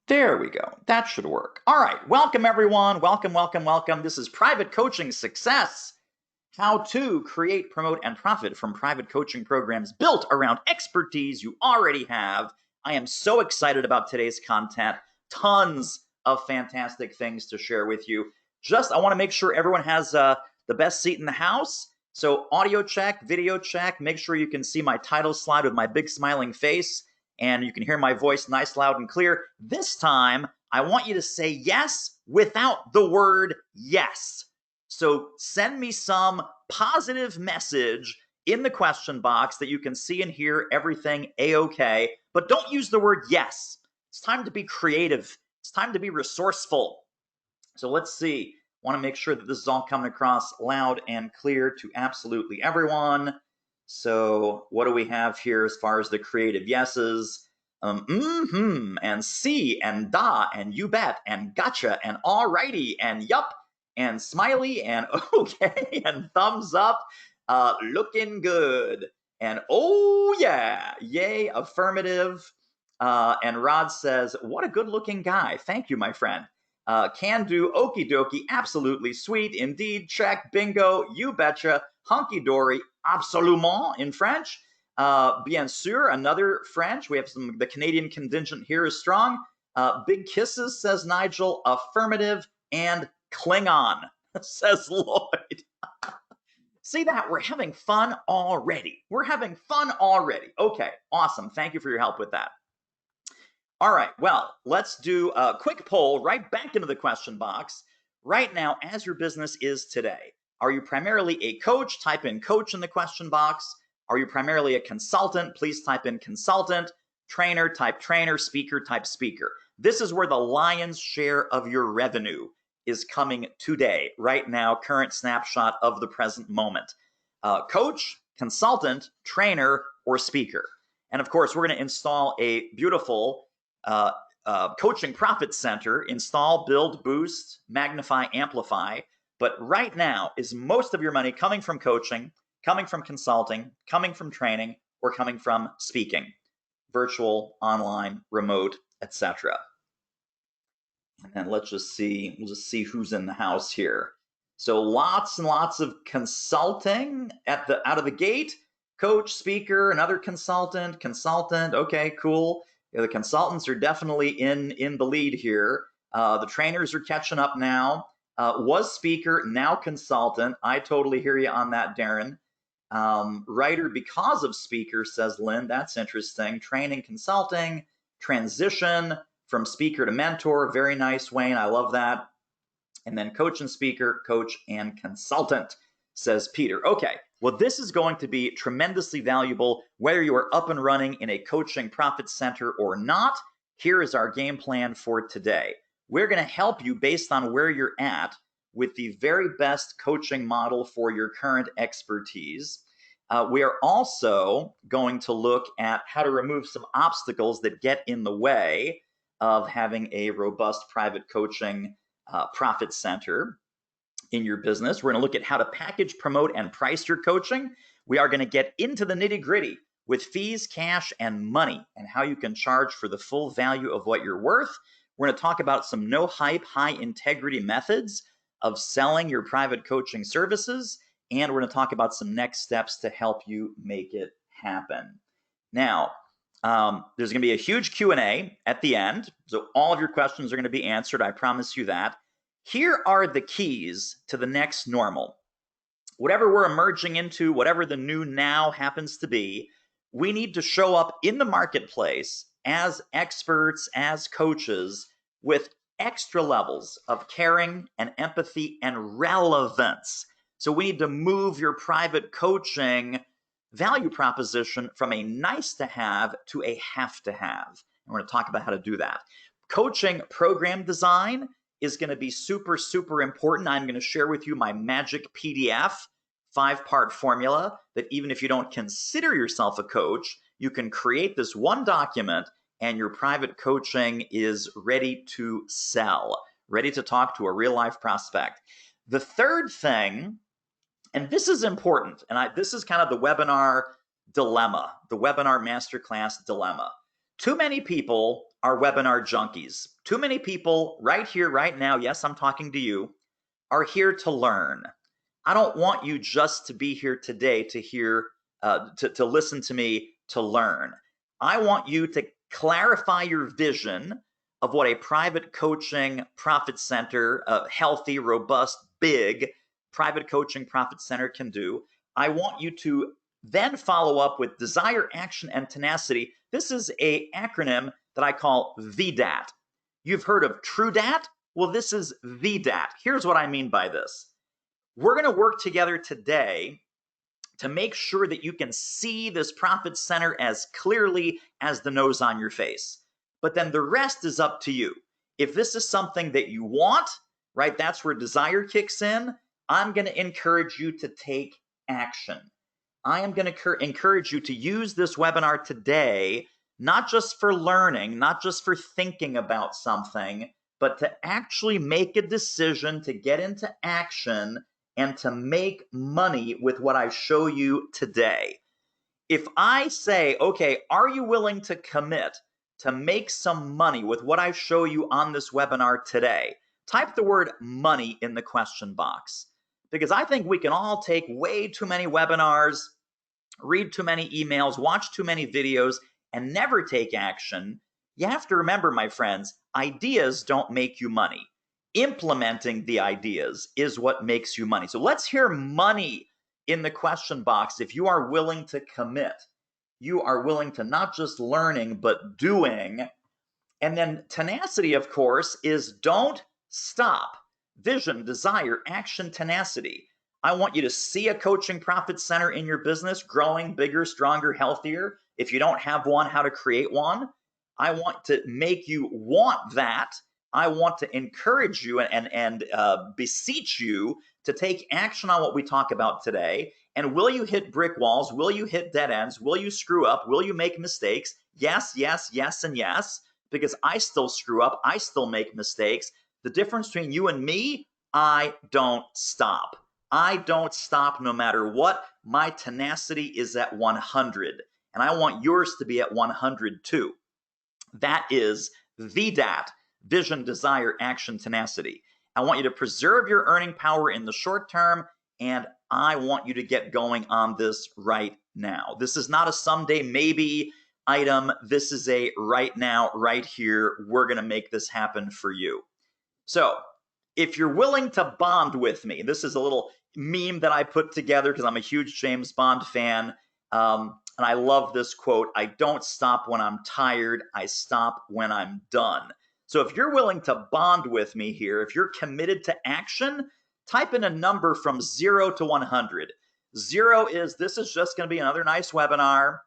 There we go. That should work. All right. Welcome, everyone. Welcome, welcome, welcome. This is Private Coaching Success. How to create, promote, and profit from private coaching programs built around expertise you already have. I am so excited about today's content. Tons of fantastic things to share with you. I want to make sure everyone has the best seat in the house. So audio check, video check. Make sure you can see my title slide with my big smiling face, and you can hear my voice nice, loud, and clear. This time, I want you to say yes without the word yes. So send me some positive message in the question box that you can see and hear everything A-OK, but don't use the word yes. It's time to be creative. It's time to be resourceful. So let's see. Want to make sure that this is all coming across loud and clear to absolutely everyone. So what do we have here as far as the creative yeses? And see, and da, and you bet, and gotcha, and alrighty, and yup, and smiley, and okay, and thumbs up, looking good, and oh yeah, yay, affirmative. And Rod says, what a good looking guy. Thank you, my friend. Can do, okie dokie, absolutely sweet, indeed, check, bingo, you betcha, hunky dory, absolument in French. Bien sûr, another French. We have the Canadian contingent here is strong. Big kisses, says Nigel, affirmative, and Klingon, says Lloyd. See that? We're having fun already. We're having fun already. Okay, awesome. Thank you for your help with that. All right, well, let's do a quick poll right back into the question box. Right now, as your business is today, are you primarily a coach? Type in coach in the question box. Are you primarily a consultant? Please type in consultant. Trainer, type trainer. Speaker, type speaker. This is where the lion's share of your revenue is coming today, right now, current snapshot of the present moment. Coach, consultant, trainer, or speaker. And of course, we're going to install a beautiful coaching profit center. Install, build, boost, magnify, amplify. But right now, is most of your money coming from coaching, coming from consulting, coming from training, or coming from speaking? Virtual, online, remote, etc. And then let's just see, we'll just see who's in the house here. So lots and lots of consulting out of the gate. Coach, speaker, another consultant. Okay, cool. Yeah, the consultants are definitely in the lead here. The trainers are catching up now. Was speaker, now consultant. I totally hear you on that, Darren. Writer because of speaker, says Lynn. That's interesting. Training, consulting, transition from speaker to mentor. Very nice, Wayne. I love that. And then coach and speaker, coach and consultant, says Peter. Okay, well, this is going to be tremendously valuable whether you are up and running in a coaching profit center or not. Here is our game plan for today. We're going to help you based on where you're at with the very best coaching model for your current expertise. We are also going to look at how to remove some obstacles that get in the way of having a robust private coaching profit center in your business. We're going to look at how to package, promote, and price your coaching. We are going to get into the nitty-gritty with fees, cash, and money, and how you can charge for the full value of what you're worth. We're going to talk about some no-hype, high-integrity methods of selling your private coaching services, and we're going to talk about some next steps to help you make it happen. Now, there's going to be a huge Q&A at the end, so all of your questions are going to be answered. I promise you that. Here are the keys to the next normal. Whatever we're emerging into, whatever the new now happens to be, we need to show up in the marketplace as experts, as coaches, with extra levels of caring and empathy and relevance. So we need to move your private coaching value proposition from a nice to have to a have to have. And we're going to talk about how to do that. Coaching program design is going to be super, super important. I'm going to share with you my magic PDF 5-part formula that even if you don't consider yourself a coach, you can create this one document and your private coaching is ready to sell, ready to talk to a real life prospect. The third thing, and this is important, and this is kind of the webinar dilemma, the webinar masterclass dilemma. Too many people are webinar junkies. Too many people right here, right now, yes, I'm talking to you, are here to learn. I don't want you just to be here today to hear, to listen to me, to learn. I want you to clarify your vision of what a private coaching profit center, a healthy, robust, big private coaching profit center can do. I want you to then follow up with desire, action, and tenacity. This is an acronym that I call VDAT. You've heard of TrueDAT? Well, this is VDAT. Here's what I mean by this. We're going to work together today to make sure that you can see this profit center as clearly as the nose on your face. But then the rest is up to you. If this is something that you want, right, that's where desire kicks in. I'm going to encourage you to take action. I am going to encourage you to use this webinar today, not just for learning, not just for thinking about something, but to actually make a decision to get into action and to make money with what I show you today. If I say, okay, are you willing to commit to make some money with what I show you on this webinar today? Type the word money in the question box, because I think we can all take way too many webinars, read too many emails, watch too many videos, and never take action. You have to remember, my friends, ideas don't make you money. Implementing the ideas is what makes you money. So let's hear money in the question box. If you are willing to commit, you are willing to not just learning, but doing. And then tenacity, of course, is don't stop. Vision, desire, action, tenacity. I want you to see a coaching profit center in your business, growing bigger, stronger, healthier. If you don't have one, how to create one. I want to make you want that. I want to encourage you and beseech you to take action on what we talk about today. And will you hit brick walls? Will you hit dead ends? Will you screw up? Will you make mistakes? Yes, yes, yes, and yes, because I still screw up. I still make mistakes. The difference between you and me, I don't stop. I don't stop no matter what. My tenacity is at 100, and I want yours to be at 100 too. That is VDAT, vision, desire, action, tenacity. I want you to preserve your earning power in the short term, and I want you to get going on this right now. This is not a someday maybe item. This is a right now, right here. We're going to make this happen for you. So if you're willing to bond with me, this is a little meme that I put together because I'm a huge James Bond fan. And I love this quote, I don't stop when I'm tired, I stop when I'm done. So if you're willing to bond with me here, if you're committed to action, type in a number from 0 to 100. 0 is, this is just going to be another nice webinar.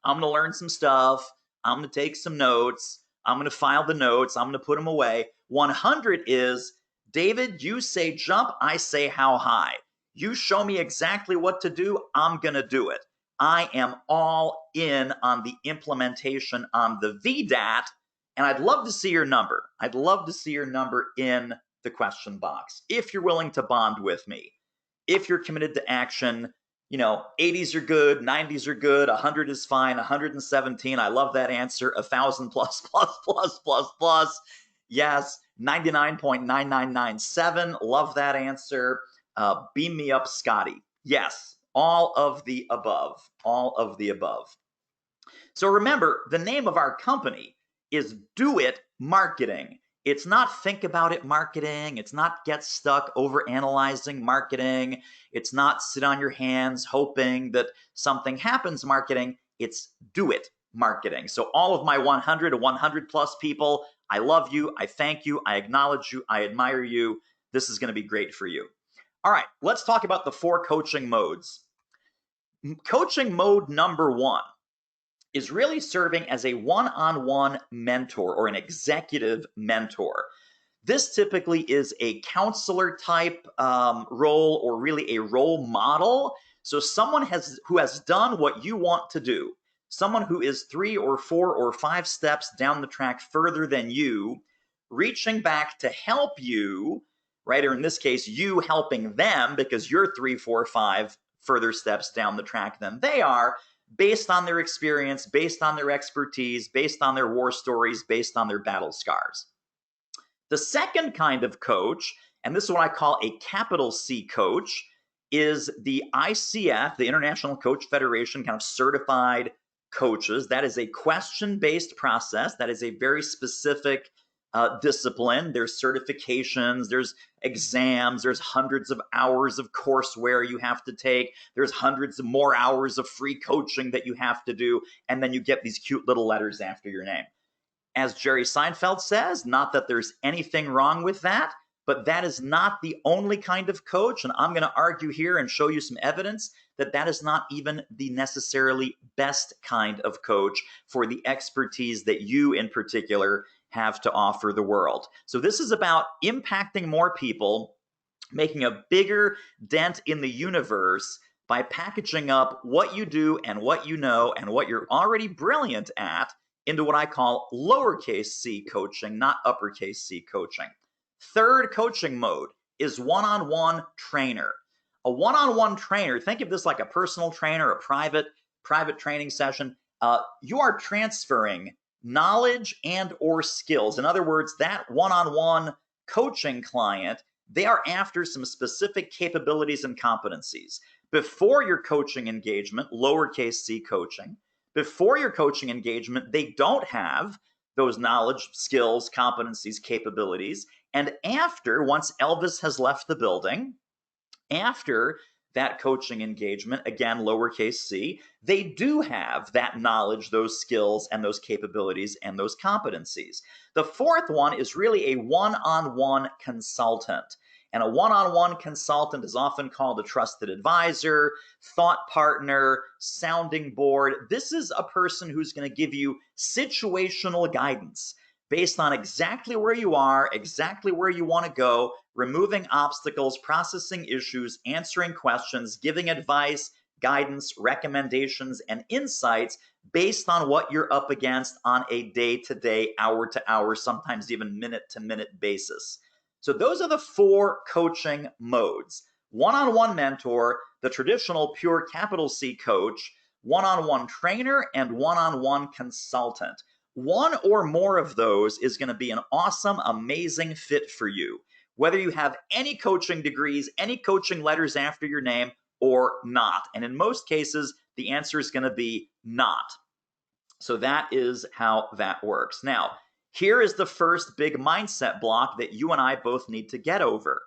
I'm going to learn some stuff. I'm going to take some notes. I'm going to file the notes. I'm going to put them away. 100 is, David, you say jump, I say how high. You show me exactly what to do, I'm going to do it. I am all in on the implementation on the VDAT, and I'd love to see your number. I'd love to see your number in the question box if you're willing to bond with me. If you're committed to action, 80s are good, 90s are good, 100 is fine, 117, I love that answer, 1,000 plus, plus, plus, plus, plus. Yes, 99.9997, love that answer. Beam me up, Scotty. Yes, all of the above, all of the above. So remember, the name of our company is Do It Marketing. It's not think about it marketing. It's not get stuck over analyzing marketing. It's not sit on your hands hoping that something happens marketing. It's do it marketing. So all of my 100 to 100 plus people, I love you. I thank you. I acknowledge you. I admire you. This is going to be great for you. All right, let's talk about the 4 coaching modes. Coaching mode number 1 is really serving as a one-on-one mentor or an executive mentor. This typically is a counselor type role or really a role model. So someone who has done what you want to do, someone who is 3 or 4 or 5 steps down the track further than you, reaching back to help you, right? Or in this case, you helping them because you're 3, 4, 5 further steps down the track than they are. based on their experience, based on their expertise, based on their war stories, based on their battle scars. The second kind of coach, and this is what I call a capital C coach, is the ICF, the International Coach Federation, kind of certified coaches. That is a question-based process. That is a very specific discipline. There's certifications, there's exams, there's hundreds of hours of courseware you have to take, there's hundreds of more hours of free coaching that you have to do, and then you get these cute little letters after your name. As Jerry Seinfeld says, not that there's anything wrong with that, but that is not the only kind of coach. And I'm going to argue here and show you some evidence that that is not even the necessarily best kind of coach for the expertise that you in particular have to offer the world. So this is about impacting more people, making a bigger dent in the universe by packaging up what you do and what you know and what you're already brilliant at into what I call lowercase c coaching, not uppercase C coaching. Third coaching mode is one-on-one trainer. A one-on-one trainer, think of this like a personal trainer, a private training session. You are transferring knowledge and or skills. In other words, that one-on-one coaching client, they are after some specific capabilities and competencies. Before your coaching engagement, lowercase c coaching, before your coaching engagement, they don't have those knowledge, skills, competencies, capabilities. And after, once Elvis has left the building, after that coaching engagement, again, lowercase c, they do have that knowledge, those skills, and those capabilities, and those competencies. The fourth one is really a one-on-one consultant. And a one-on-one consultant is often called a trusted advisor, thought partner, sounding board. This is a person who's going to give you situational guidance based on exactly where you are, exactly where you want to go, removing obstacles, processing issues, answering questions, giving advice, guidance, recommendations, and insights based on what you're up against on a day-to-day, hour-to-hour, sometimes even minute-to-minute basis. So those are the four coaching modes. One-on-one mentor, the traditional pure capital C coach, one-on-one trainer, and one-on-one consultant. One or more of those is going to be an awesome, amazing fit for you, whether you have any coaching degrees, any coaching letters after your name, or not. And in most cases, the answer is going to be not. So that is how that works. Now, here is the first big mindset block that you and I both need to get over.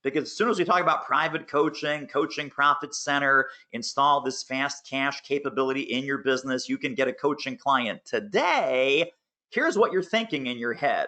Because as soon as we talk about private coaching, coaching profit center, install this fast cash capability in your business, you can get a coaching client today, here's what you're thinking in your head.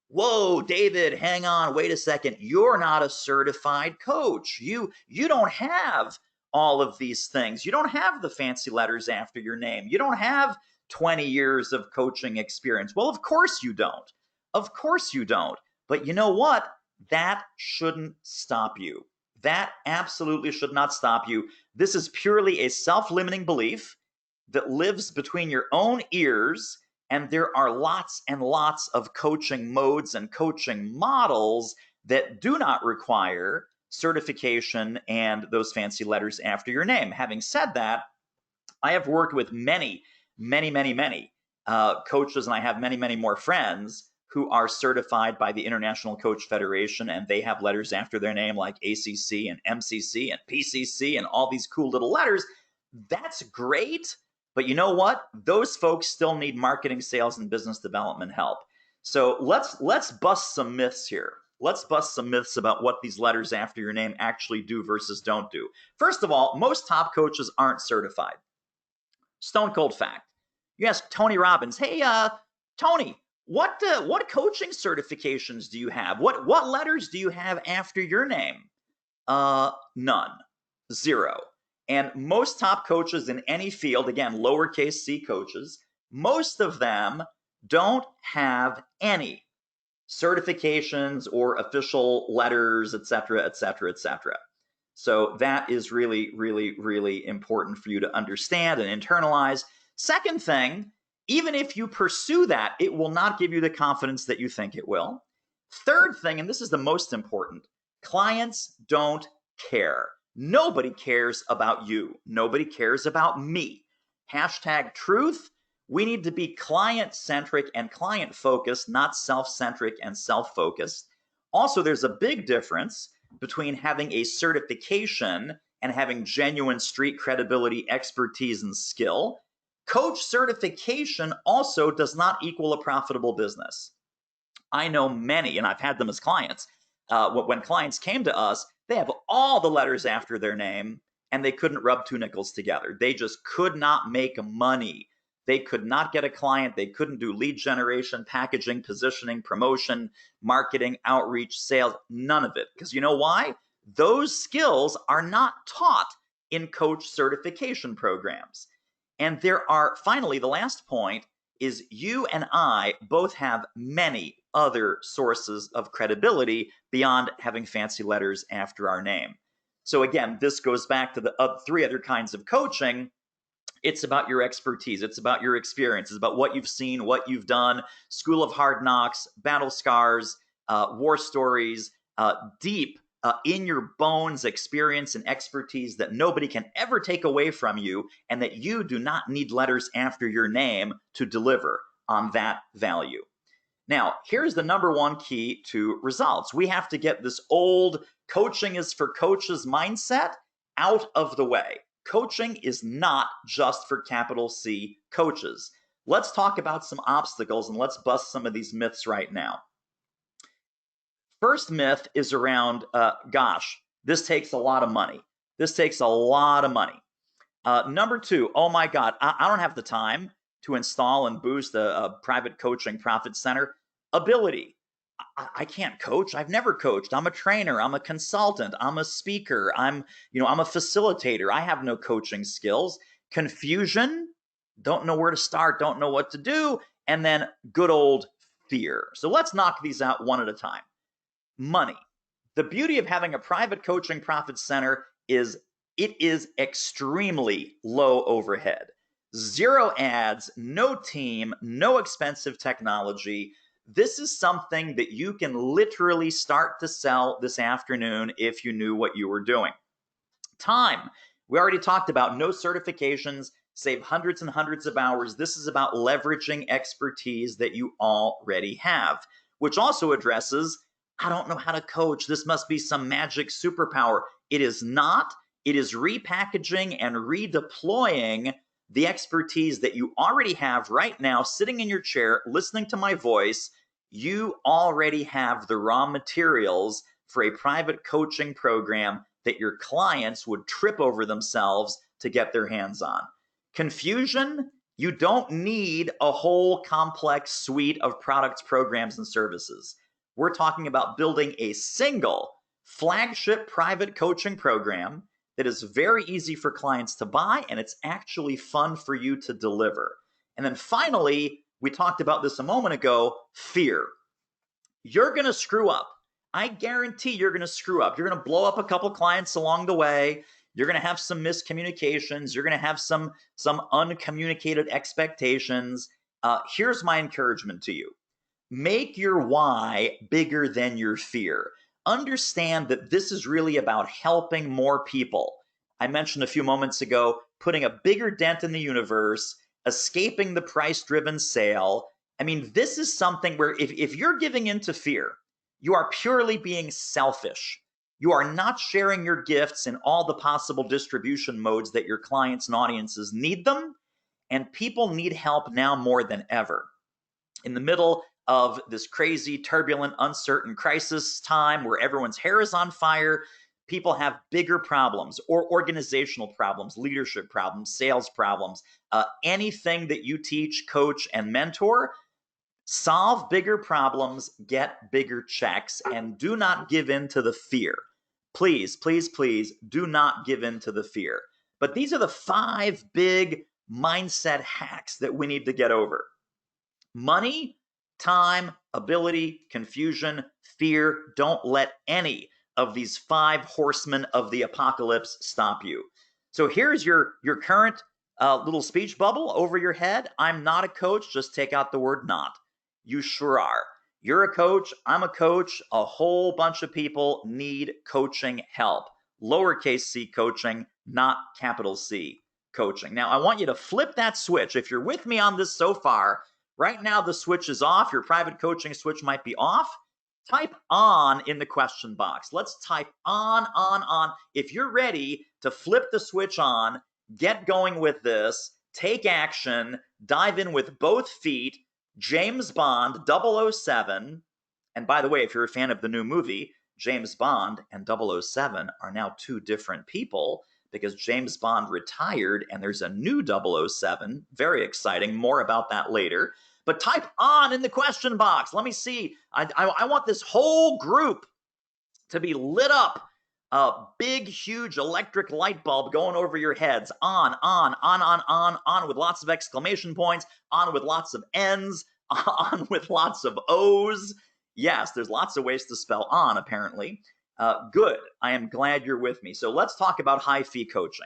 Whoa, David, hang on, wait a second. You're not a certified coach. You don't have all of these things. You don't have the fancy letters after your name. You don't have 20 years of coaching experience. Well, of course you don't. Of course you don't. But you know what? That shouldn't stop you. That absolutely should not stop you. This is purely a self-limiting belief that lives between your own ears, and there are lots and lots of coaching modes and coaching models that do not require certification and those fancy letters after your name. Having said that, I have worked with many coaches, and I have many more friends who are certified by the International Coach Federation, and they have letters after their name like ACC and MCC and PCC and all these cool little letters. That's great, but you know what? Those folks still need marketing, sales, and business development help. So let's bust some myths here. Let's bust some myths about what these letters after your name actually do versus don't do. First of all, most top coaches aren't certified. Stone cold fact. You ask Tony Robbins, hey, Tony, what coaching certifications do you have? What letters do you have after your name? None. Zero. And most top coaches in any field, again, lowercase c coaches, most of them don't have any certifications or official letters, etc., etc., etc. So that is really important for you to understand and internalize. Second thing, even if you pursue that, it will not give you the confidence that you think it will. Third thing, and this is the most important, clients don't care. Nobody cares about you. Nobody cares about me. Hashtag truth. We need to be client-centric and client-focused, not self-centric and self-focused. Also, there's a big difference between having a certification and having genuine street credibility, expertise, and skill. Coach certification also does not equal a profitable business. I know many, and I've had them as clients. When clients came to us, they have all the letters after their name, and they couldn't rub two nickels together. They just could not make money. They could not get a client. They couldn't do lead generation, packaging, positioning, promotion, marketing, outreach, sales, none of it. Because you know why? Those skills are not taught in coach certification programs. And there are, finally, the last point is you and I both have many other sources of credibility beyond having fancy letters after our name. So again, this goes back to the three other kinds of coaching. It's about your expertise. It's about your experience. It's about what you've seen, what you've done, school of hard knocks, battle scars, war stories, deep in your bones experience and expertise that nobody can ever take away from you, and that you do not need letters after your name to deliver on that value. Now, here's the number one key to results. We have to get this old coaching is for coaches mindset out of the way. Coaching is not just for capital C coaches. Let's talk about some obstacles and let's bust some of these myths right now. First myth is around, gosh, this takes a lot of money. This takes a lot of money. Number two, oh my God, I don't have the time to install and boost a private coaching profit center. Ability. I can't coach. I've never coached. I'm a trainer. I'm a consultant. I'm a speaker. I'm a facilitator. I have no coaching skills. Confusion. Don't know where to start. Don't know what to do. And then good old fear. So let's knock these out one at a time. Money. The beauty of having a private coaching profit center is it is extremely low overhead. Zero ads, no team, no expensive technology. This is something that you can literally start to sell this afternoon if you knew what you were doing. Time. We already talked about no certifications, save hundreds and hundreds of hours. This is about leveraging expertise that you already have, which also addresses, I don't know how to coach. This must be some magic superpower. It is not. It is repackaging and redeploying the expertise that you already have right now, sitting in your chair, listening to my voice. You already have the raw materials for a private coaching program that your clients would trip over themselves to get their hands on. Confusion, you don't need a whole complex suite of products, programs, and services. We're talking about building a single flagship private coaching program that is very easy for clients to buy, and it's actually fun for you to deliver. And then finally, we talked about this a moment ago, fear. You're going to screw up. I guarantee you're going to screw up. You're going to blow up a couple clients along the way. You're going to have some miscommunications. You're going to have some uncommunicated expectations. Here's my encouragement to you. Make your why bigger than your fear. Understand that this is really about helping more people. I mentioned a few moments ago, putting a bigger dent in the universe, escaping the price-driven sale. I mean, this is something where if you're giving into fear, you are purely being selfish. You are not sharing your gifts in all the possible distribution modes that your clients and audiences need them, and people need help now more than ever. In the middle of this crazy, turbulent, uncertain crisis time where everyone's hair is on fire, people have bigger problems or organizational problems, leadership problems, sales problems, anything that you teach, coach, and mentor. Solve bigger problems, get bigger checks, and do not give in to the fear. Please, please, please do not give in to the fear. But these are the 5 big mindset hacks that we need to get over. Money, time, ability, confusion, fear. Don't let any of these 5 horsemen of the apocalypse stop you. So here's your current little speech bubble over your head. I'm not a coach. Just take out the word not. You sure are. You're a coach. I'm a coach. A whole bunch of people need coaching help. Lowercase c coaching, not capital C coaching. Now, I want you to flip that switch. If you're with me on this so far, right now the switch is off. Your private coaching switch might be off. Type on in the question box. Let's type on. If you're ready to flip the switch on, get going with this, take action, dive in with both feet. James Bond 007. And by the way, if you're a fan of the new movie, James Bond and 007 are now two different people because James Bond retired and there's a new 007. Very exciting. More about that later. But type on in the question box. Let me see. I want this whole group to be lit up. A big, huge electric light bulb going over your heads. On with lots of exclamation points. On with lots of N's. On with lots of O's. Yes, there's lots of ways to spell on, apparently. Good. I am glad you're with me. So let's talk about high fee coaching.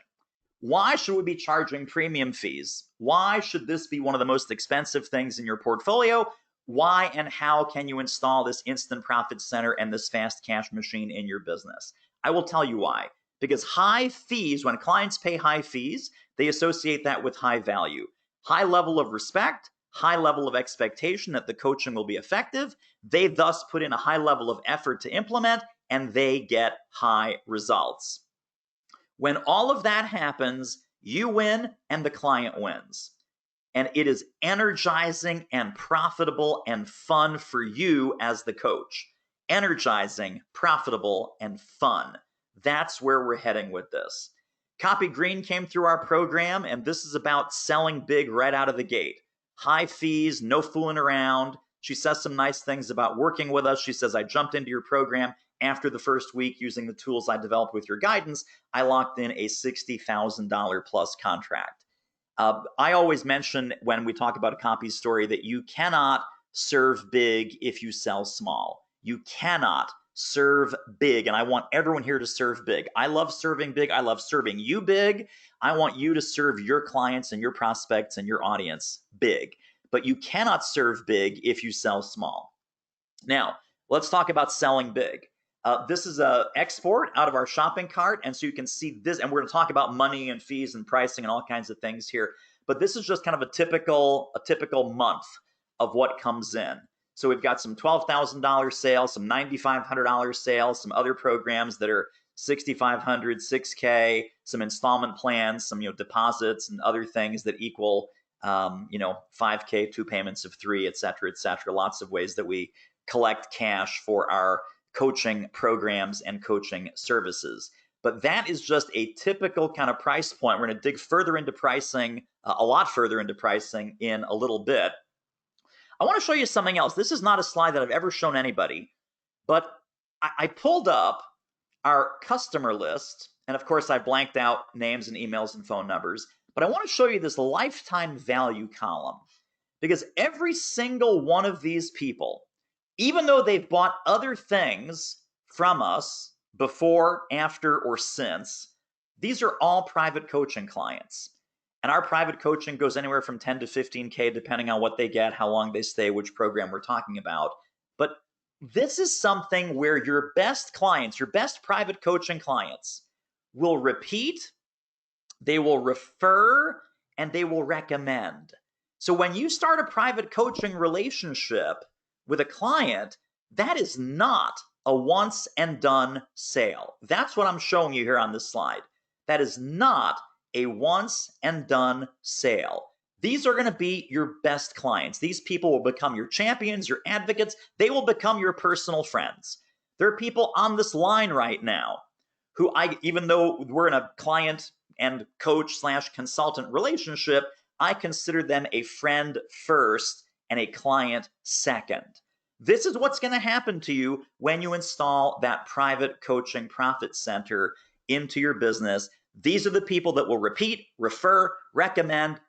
Why should we be charging premium fees? Why should this be one of the most expensive things in your portfolio? Why and how can you install this instant profit center and this fast cash machine in your business? I will tell you why. Because high fees, when clients pay high fees, they associate that with high value. High level of respect, high level of expectation that the coaching will be effective. They thus put in a high level of effort to implement, and they get high results. When all of that happens, you win and the client wins. And it is energizing and profitable and fun for you as the coach. Energizing, profitable, and fun. That's where we're heading with this. Copy Green came through our program, and this is about selling big right out of the gate. High fees, no fooling around. She says some nice things about working with us. She says, I jumped into your program after the first week using the tools I developed with your guidance. I locked in a $60,000 plus contract. I always mention when we talk about a copy story that you cannot serve big if you sell small. You cannot serve big, and I want everyone here to serve big. I love serving big. I love serving you big. I want you to serve your clients and your prospects and your audience big. But you cannot serve big if you sell small. Now, let's talk about selling big. This is an export out of our shopping cart, and so you can see this, and we're going to talk about money and fees and pricing and all kinds of things here. But this is just kind of a typical month of what comes in. So we've got some $12,000 sales, some $9,500 sales, some other programs that are $6,500, $6K, some installment plans, some deposits and other things that equal $5K, 2 payments of 3, et cetera, et cetera. Lots of ways that we collect cash for our coaching programs and coaching services. But that is just a typical kind of price point. We're going to dig further into pricing, a lot further into pricing in a little bit. I want to show you something else. This is not a slide that I've ever shown anybody, but I pulled up our customer list, and of course I blanked out names and emails and phone numbers, but I want to show you this lifetime value column, because every single one of these people, even though they've bought other things from us before, after, or since, these are all private coaching clients. And our private coaching goes anywhere from 10 to 15K, depending on what they get, how long they stay, which program we're talking about. But this is something where your best clients, your best private coaching clients will repeat, they will refer, and they will recommend. So when you start a private coaching relationship with a client, that is not a once and done sale. That's what I'm showing you here on this slide. That is not a once and done sale. These are going to be your best clients. These people will become your champions, your advocates. They will become your personal friends. There are people on this line right now who even though we're in a client and coach / consultant relationship, I consider them a friend first and a client second. This is what's going to happen to you when you install that private coaching profit center into your business. These are the people that will repeat, refer, recommend,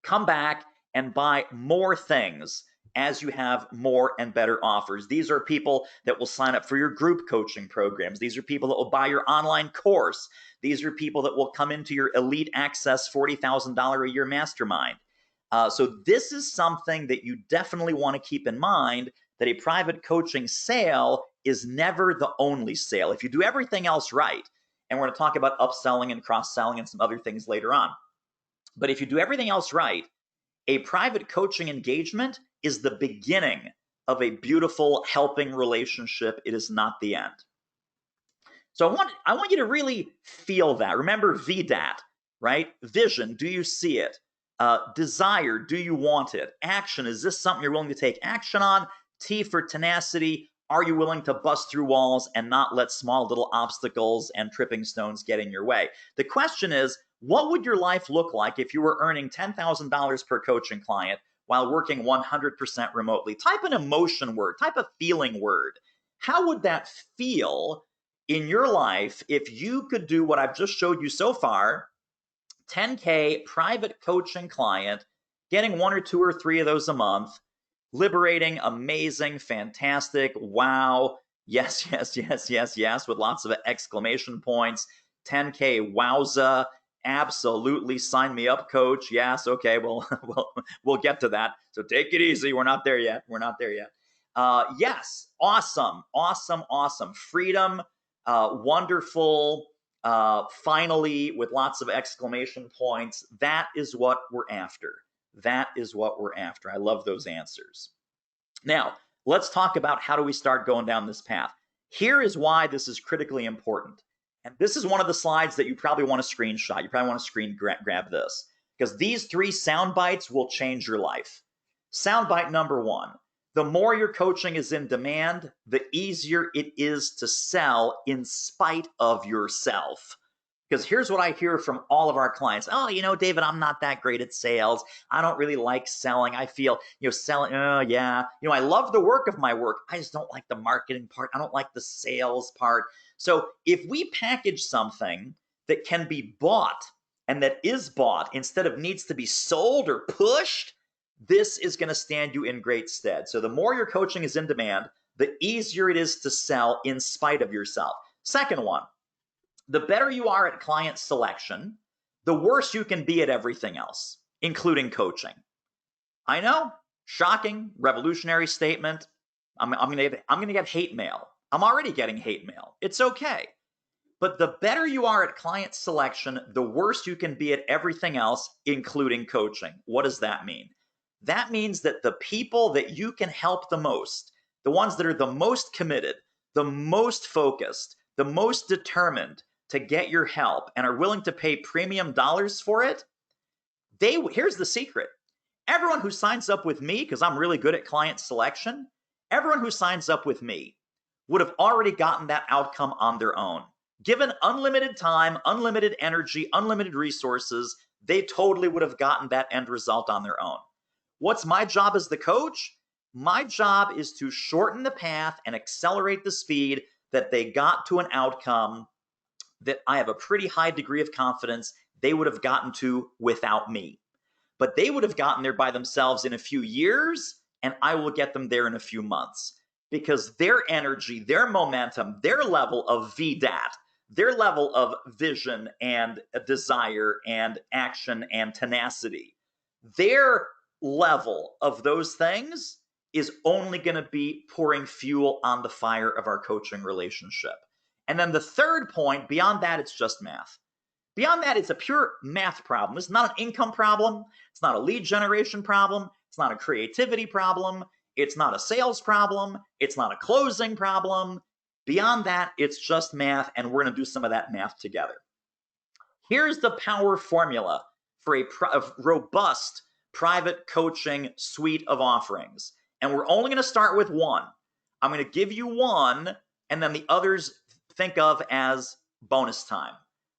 come back, and buy more things as you have more and better offers. These are people that will sign up for your group coaching programs. These are people that will buy your online course. These are people that will come into your elite access $40,000 a year mastermind. So this is something that you definitely want to keep in mind, that a private coaching sale is never the only sale. If you do everything else right, and we're going to talk about upselling and cross-selling and some other things later on. But if you do everything else right, a private coaching engagement is the beginning of a beautiful helping relationship. It is not the end. So I want you to really feel that. Remember VDAT, right? Vision, do you see it? Desire, do you want it? Action, is this something you're willing to take action on? T for tenacity, are you willing to bust through walls and not let small little obstacles and tripping stones get in your way? The question is, what would your life look like if you were earning $10,000 per coaching client while working 100% remotely? Type an emotion word, type a feeling word. How would that feel in your life if you could do what I've just showed you so far? 10K private coaching client, getting 1 or 2 or 3 of those a month, liberating, amazing, fantastic, wow, yes, yes, yes, yes, yes, with lots of exclamation points. 10K wowza, absolutely, sign me up, coach. Yes, okay, well, we'll get to that. So take it easy. We're not there yet. We're not there yet. Yes, awesome, awesome, awesome. Freedom, wonderful, finally, with lots of exclamation points. That is what we're after. That is what we're after. I love those answers. Now, let's talk about how do we start going down this path. Here is why this is critically important. And this is one of the slides that you probably want to screenshot. You probably want to screen grab this, because these 3 sound bites will change your life. Soundbite number 1. The more your coaching is in demand, the easier it is to sell in spite of yourself. Because here's what I hear from all of our clients. Oh, you know, David, I'm not that great at sales. I don't really like selling. I feel, selling, oh, yeah. I love the work of my work. I just don't like the marketing part. I don't like the sales part. So if we package something that can be bought and that is bought instead of needs to be sold or pushed, this is going to stand you in great stead. So the more your coaching is in demand, the easier it is to sell in spite of yourself. Second one, the better you are at client selection, the worse you can be at everything else, including coaching. I know, shocking, revolutionary statement. I'm going to get hate mail. I'm already getting hate mail. It's okay. But the better you are at client selection, the worse you can be at everything else, including coaching. What does that mean? That means that the people that you can help the most, the ones that are the most committed, the most focused, the most determined to get your help and are willing to pay premium dollars for it, here's the secret. Everyone who signs up with me, because I'm really good at client selection, everyone who signs up with me would have already gotten that outcome on their own. Given unlimited time, unlimited energy, unlimited resources, they totally would have gotten that end result on their own. What's my job as the coach? My job is to shorten the path and accelerate the speed that they got to an outcome that I have a pretty high degree of confidence they would have gotten to without me. But they would have gotten there by themselves in a few years, and I will get them there in a few months. Because their energy, their momentum, their level of VDAT, their level of vision and desire and action and tenacity, their level of those things is only going to be pouring fuel on the fire of our coaching relationship. And then the third point, beyond that, it's just math. Beyond that, it's a pure math problem. It's not an income problem. It's not a lead generation problem. It's not a creativity problem. It's not a sales problem. It's not a closing problem. Beyond that, it's just math, and we're going to do some of that math together. Here's the power formula for a robust private coaching suite of offerings. And we're only going to start with one. I'm going to give you one, and then the others think of as bonus time.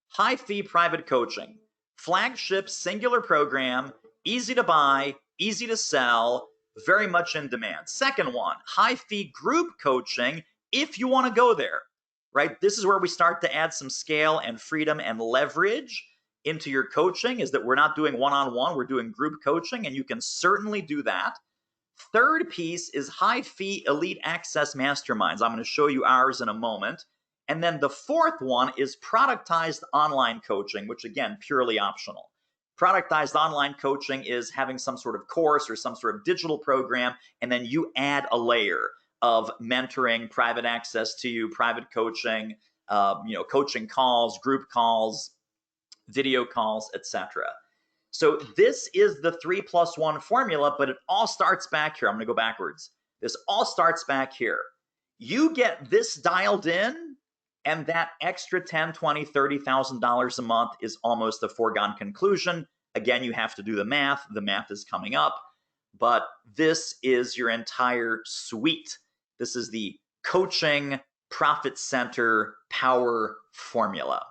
High fee private coaching, flagship singular program, easy to buy, easy to sell, very much in demand. Second one, high fee group coaching, if you want to go there, right? This is where we start to add some scale and freedom and leverage into your coaching, is that we're not doing one-on-one, we're doing group coaching, and you can certainly do that. Third piece is high fee elite access masterminds. I'm going to show you ours in a moment. And then the fourth one is productized online coaching, which again, purely optional. Productized online coaching is having some sort of course or some sort of digital program, and then you add a layer of mentoring, private access to you, private coaching, coaching calls, group calls, video calls, etc. So this is the 3+1 formula, but it all starts back here. I'm going to go backwards. This all starts back here. You get this dialed in, and that extra $10, $20, $30,000 a month is almost a foregone conclusion. Again, you have to do the math. The math is coming up, but this is your entire suite. This is the coaching profit center power formula.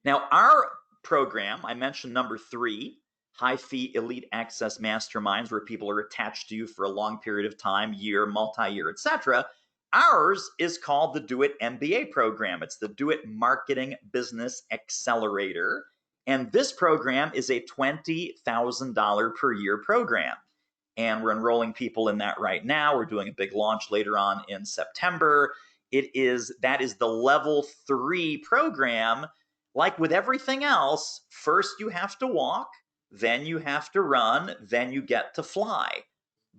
Now, our program, I mentioned number 3, high fee elite access masterminds, where people are attached to you for a long period of time, year, multi-year, etc. Ours is called the Do It MBA program. It's the Do It Marketing Business Accelerator. And this program is a $20,000 per year program. And we're enrolling people in that right now. We're doing a big launch later on in September. That is the level 3 program. Like with everything else, first you have to walk, then you have to run, then you get to fly.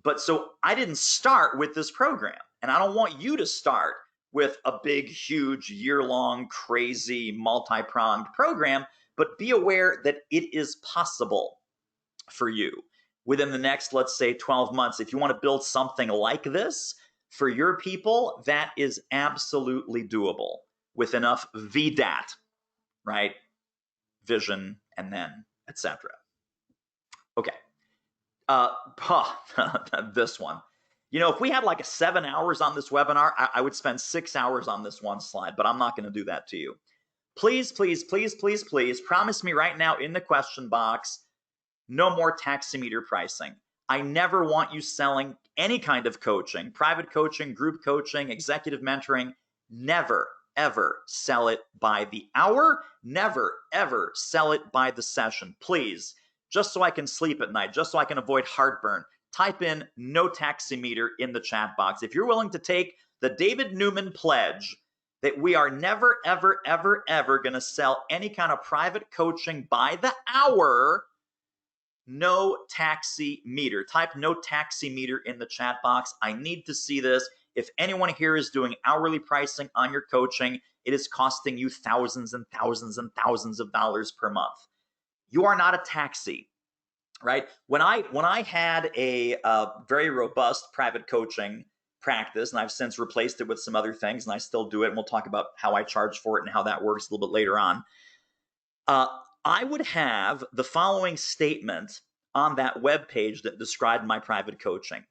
But so I didn't start with this program, and I don't want you to start with a big, huge, year-long, crazy, multi-pronged program, but be aware that it is possible for you within the next, let's say, 12 months. If you want to build something like this for your people, that is absolutely doable with enough VDAT, right? Vision, and then etc. Okay. This one. You know, if we had like 7 hours on this webinar, I would spend 6 hours on this one slide, but I'm not going to do that to you. Please, please, please, please, please promise me right now in the question box, no more taximeter pricing. I never want you selling any kind of coaching, private coaching, group coaching, executive mentoring. Never, ever sell it by the hour. Never, ever sell it by the session. Please, just so I can sleep at night, just so I can avoid heartburn, type in no taximeter in the chat box. If you're willing to take the David Newman pledge that we are never, ever, ever, ever going to sell any kind of private coaching by the hour, no taximeter. Type no taximeter in the chat box. I need to see this. If anyone here is doing hourly pricing on your coaching, it is costing you thousands and thousands and thousands of dollars per month. You are not a taxi, right? When I had a very robust private coaching practice, and I've since replaced it with some other things, and I still do it, and we'll talk about how I charge for it and how that works a little bit later on. I would have the following statement on that web page that described my private coaching.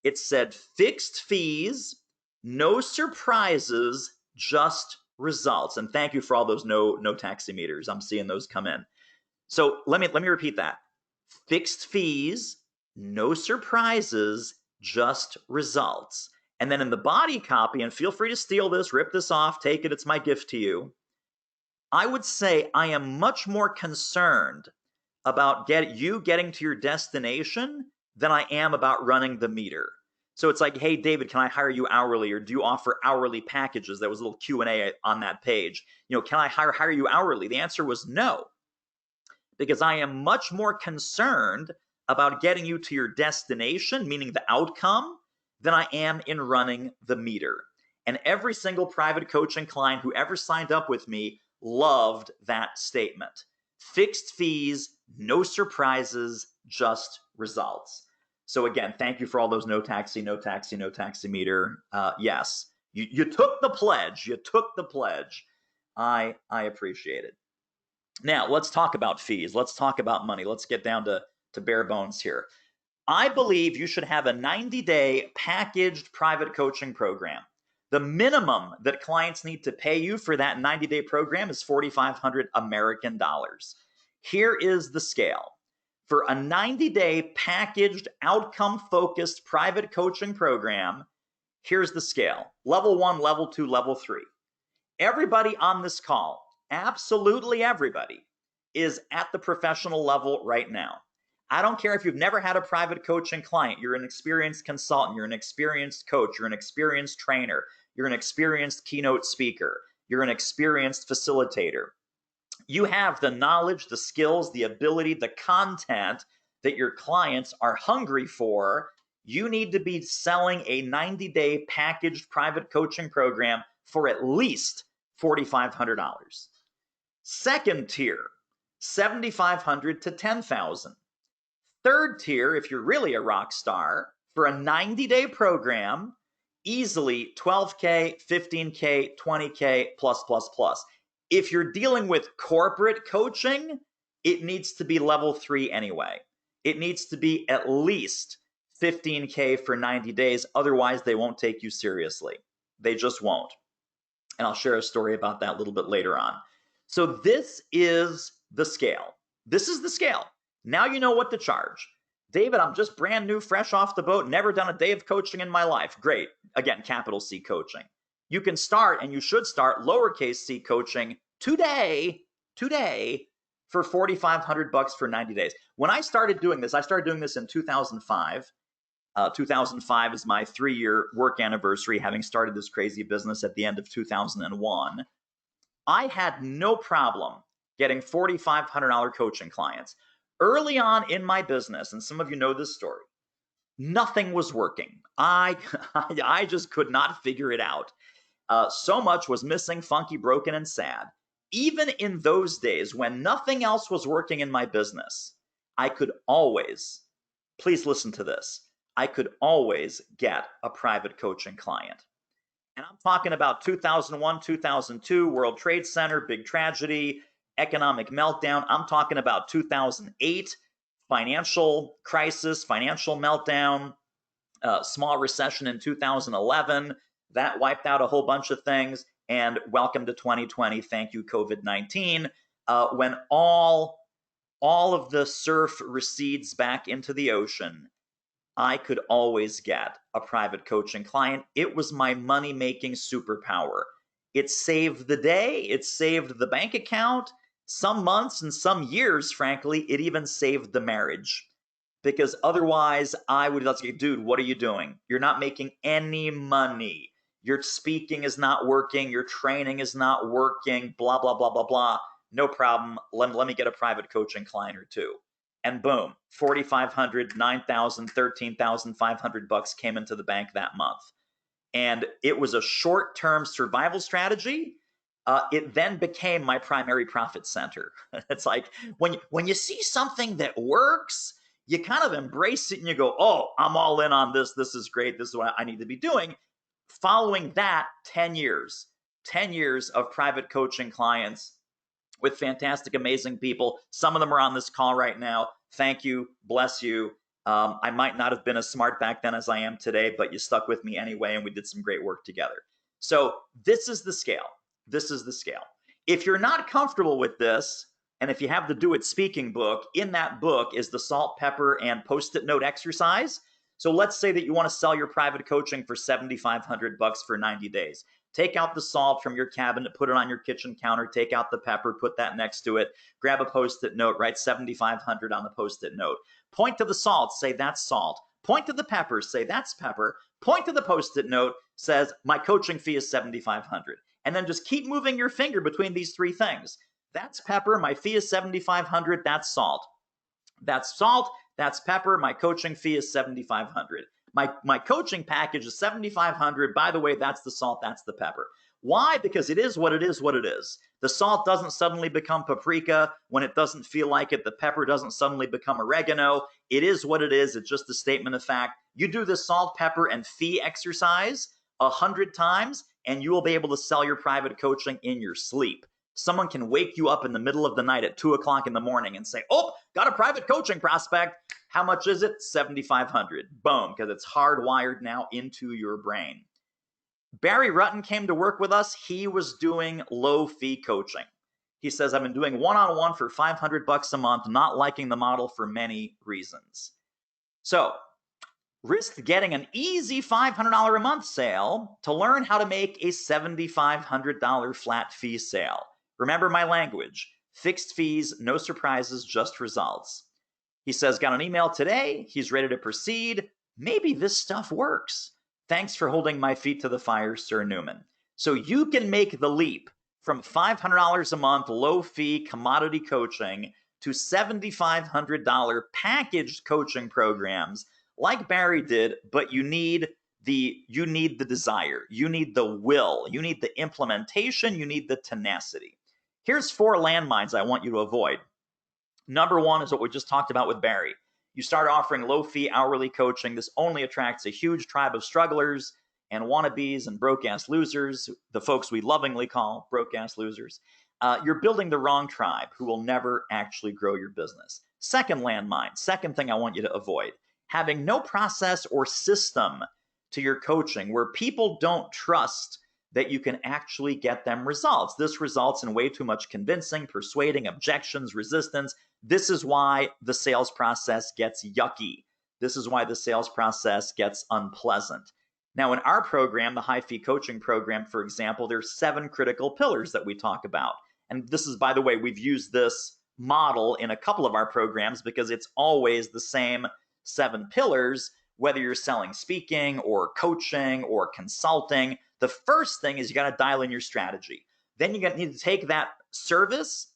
It said, fixed fees, no surprises, just results. And thank you for all those no taximeters. I'm seeing those come in. So let me repeat that. Fixed fees, no surprises, just results. And then in the body copy, and feel free to steal this, rip this off, take it, it's my gift to you. I would say I am much more concerned about you getting to your destination than I am about running the meter. So it's like, hey, David, can I hire you hourly, or do you offer hourly packages? There was a little Q&A on that page. You know, can I hire you hourly? The answer was no, because I am much more concerned about getting you to your destination, meaning the outcome, than I am in running the meter. And every single private coaching client who ever signed up with me loved that statement. Fixed fees, no surprises, just results. So again, thank you for all those no taximeter. Yes, you took the pledge. You took the pledge. I appreciate it. Now, let's talk about fees. Let's talk about money. Let's get down to bare bones here. I believe you should have a 90-day packaged private coaching program. The minimum that clients need to pay you for that 90-day program is $4,500 American dollars. Here is the scale. For a 90-day packaged, outcome-focused private coaching program, here's the scale. Level 1, level 2, level 3. Everybody on this call, absolutely everybody, is at the professional level right now. I don't care if you've never had a private coaching client. You're an experienced consultant. You're an experienced coach. You're an experienced trainer. You're an experienced keynote speaker. You're an experienced facilitator. You have the knowledge, the skills, the ability, the content that your clients are hungry for. You need to be selling a 90-day packaged private coaching program for at least $4,500. Second tier, $7,500 to $10,000. Third tier, if you're really a rock star, for a 90-day program, easily 12K, 15K, 20K, plus, plus, plus. If you're dealing with corporate coaching, it needs to be level 3 anyway. It needs to be at least 15K for 90 days. Otherwise, they won't take you seriously. They just won't. And I'll share a story about that a little bit later on. So this is the scale. This is the scale. Now you know what to charge. David, I'm just brand new, fresh off the boat, never done a day of coaching in my life. Great. Again, capital C coaching. You can start, and you should start, lowercase c coaching today for $4,500 for 90 days. When I started doing this in 2005. 2005 is my 3-year work anniversary, having started this crazy business at the end of 2001. I had no problem getting $4,500 coaching clients. Early on in my business, and some of you know this story, nothing was working. I just could not figure it out. So much was missing, funky, broken, and sad. Even in those days when nothing else was working in my business, I could always, please listen to this, I could always get a private coaching client. And I'm talking about 2001, 2002, World Trade Center, big tragedy, economic meltdown. I'm talking about 2008, financial crisis, financial meltdown, small recession in 2011. That wiped out a whole bunch of things. And welcome to 2020. Thank you, COVID-19. When all of the surf recedes back into the ocean, I could always get a private coaching client. It was my money-making superpower. It saved the day. It saved the bank account. Some months and some years, frankly, it even saved the marriage. Because otherwise, I would say, dude, what are you doing? You're not making any money. Your speaking is not working. Your training is not working. Blah, blah, blah, blah, blah. No problem. Let me get a private coaching client or two. And boom, $4,500, $9,000, $13,500 came into the bank that month. And it was a short-term survival strategy. It then became my primary profit center. It's like when you see something that works, you kind of embrace it and you go, oh, I'm all in on this. This is great. This is what I need to be doing. Following that, 10 years of private coaching clients with fantastic, amazing people. Some of them are on this call right now. Thank you. Bless you. I might not have been as smart back then as I am today, but you stuck with me anyway, and we did some great work together. So this is the scale. This is the scale. If you're not comfortable with this, and if you have the Do It Speaking book, in that book is the salt, pepper, and Post-it note exercise. So let's say that you want to sell your private coaching for $7,500 for 90 days. Take out the salt from your cabinet, put it on your kitchen counter, take out the pepper, put that next to it, grab a Post-it note, write 7,500 on the Post-it note. Point to the salt, say that's salt. Point to the pepper, say that's pepper. Point to the Post-it note, says my coaching fee is 7,500. And then just keep moving your finger between these three things. That's pepper, my fee is 7,500, that's salt. That's salt, that's pepper, my coaching fee is 7,500. My coaching package is 7,500. By the way, that's the salt, that's the pepper. Why? Because it is what it is what it is. The salt doesn't suddenly become paprika when it doesn't feel like it. The pepper doesn't suddenly become oregano. It is what it is. It's just a statement of fact. You do the salt, pepper, and fee exercise 100 times, and you will be able to sell your private coaching in your sleep. Someone can wake you up in the middle of the night at 2 o'clock in the morning and say, oh, got a private coaching prospect. How much is it? 7,500. Boom, because it's hardwired now into your brain. Barry Rutten came to work with us. He was doing low fee coaching. He says, I've been doing one-on-one for $500 a month, not liking the model for many reasons. So risk getting an easy $500 a month sale to learn how to make a $7,500 flat fee sale. Remember my language, fixed fees, no surprises, just results. He says, got an email today. He's ready to proceed. Maybe this stuff works. Thanks for holding my feet to the fire, Sir Newman. So you can make the leap from $500 a month, low fee commodity coaching to $7,500 packaged coaching programs like Barry did, but you need the desire, you need the will, you need the implementation, you need the tenacity. Here's 4 landmines I want you to avoid. Number one is what we just talked about with Barry. You start offering low-fee hourly coaching. This only attracts a huge tribe of strugglers and wannabes and broke-ass losers, the folks we lovingly call broke-ass losers. You're building the wrong tribe who will never actually grow your business. Second landmine, second thing I want you to avoid, having no process or system to your coaching where people don't trust that you can actually get them results. This results in way too much convincing, persuading, objections, resistance. This is why the sales process gets yucky. This is why the sales process gets unpleasant. Now, in our program, the high fee coaching program, for example, there's 7 critical pillars that we talk about. And this is, by the way, we've used this model in a couple of our programs because it's always the same 7 pillars, whether you're selling speaking or coaching or consulting. The first thing is you got to dial in your strategy. Then you need to take that service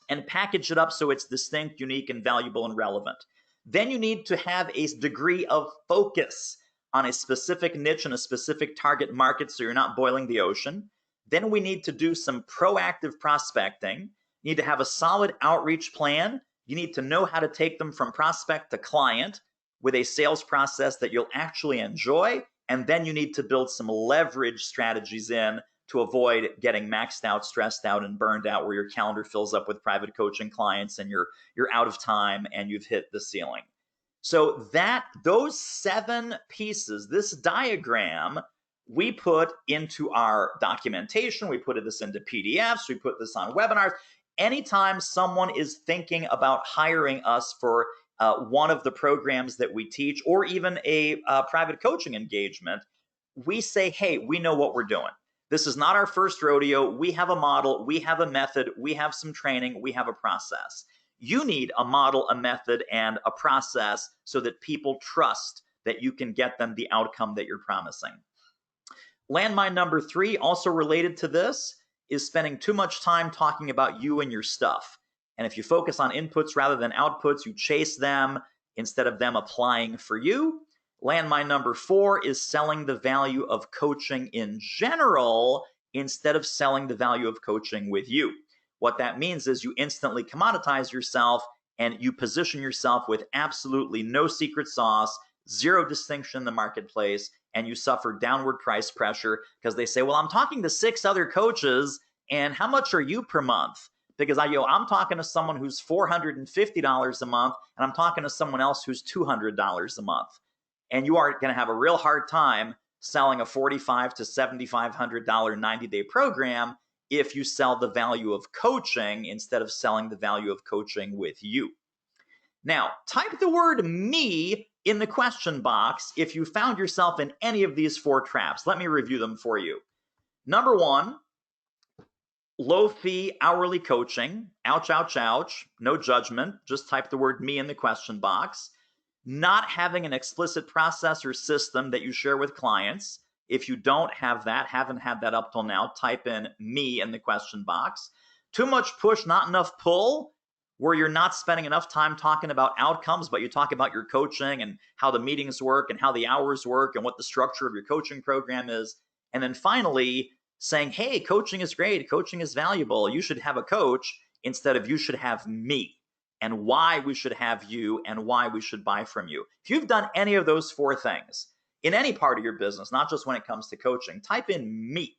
and package it up so it's distinct, unique, and valuable and relevant. Then you need to have a degree of focus on a specific niche and a specific target market so you're not boiling the ocean. Then we need to do some proactive prospecting. You need to have a solid outreach plan. You need to know how to take them from prospect to client with a sales process that you'll actually enjoy. And then you need to build some leverage strategies in to avoid getting maxed out, stressed out, and burned out where your calendar fills up with private coaching clients and you're out of time and you've hit the ceiling. So those 7 pieces, this diagram, we put into our documentation. We put this into PDFs. We put this on webinars. Anytime someone is thinking about hiring us for one of the programs that we teach, or even a private coaching engagement, we say, hey, we know what we're doing. This is not our first rodeo. We have a model. We have a method. We have some training. We have a process. You need a model, a method, and a process so that people trust that you can get them the outcome that you're promising. Landmine number 3, also related to this, is spending too much time talking about you and your stuff. And if you focus on inputs rather than outputs, you chase them instead of them applying for you. Landmine number 4 is selling the value of coaching in general instead of selling the value of coaching with you. What that means is you instantly commoditize yourself and you position yourself with absolutely no secret sauce, zero distinction in the marketplace, and you suffer downward price pressure because they say, well, I'm talking to 6 other coaches, and how much are you per month? Because I'm talking to someone who's $450 a month, and I'm talking to someone else who's $200 a month. And you are going to have a real hard time selling a $4,500 to $7,500 90-day program if you sell the value of coaching instead of selling the value of coaching with you. Now, type the word me in the question box if you found yourself in any of these 4 traps. Let me review them for you. Number 1, low fee hourly coaching. Ouch, ouch, ouch. No judgment. Just type the word me in the question box. Not having an explicit process or system that you share with clients. If you don't have that, haven't had that up till now, type in me in the question box. Too much push, not enough pull, where you're not spending enough time talking about outcomes, but you talk about your coaching and how the meetings work and how the hours work and what the structure of your coaching program is. And then finally, saying, hey, coaching is great, coaching is valuable, you should have a coach, instead of you should have me, and why we should have you and why we should buy from you. If you've done any of those 4 things in any part of your business, not just when it comes to coaching, type in me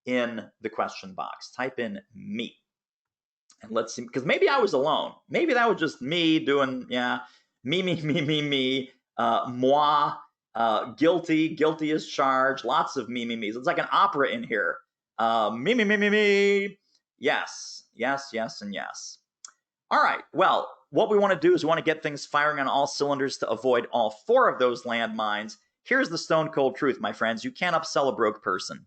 in the question box. Type in me. And let's see, because maybe I was alone. Maybe that was just me doing, me, moi, guilty as charged, lots of me's. It's like an opera in here. Me. Yes, and yes. All right, well, what we want to do is we want to get things firing on all cylinders to avoid all 4 of those landmines. Here's the stone cold truth, my friends. You can't upsell a broke person.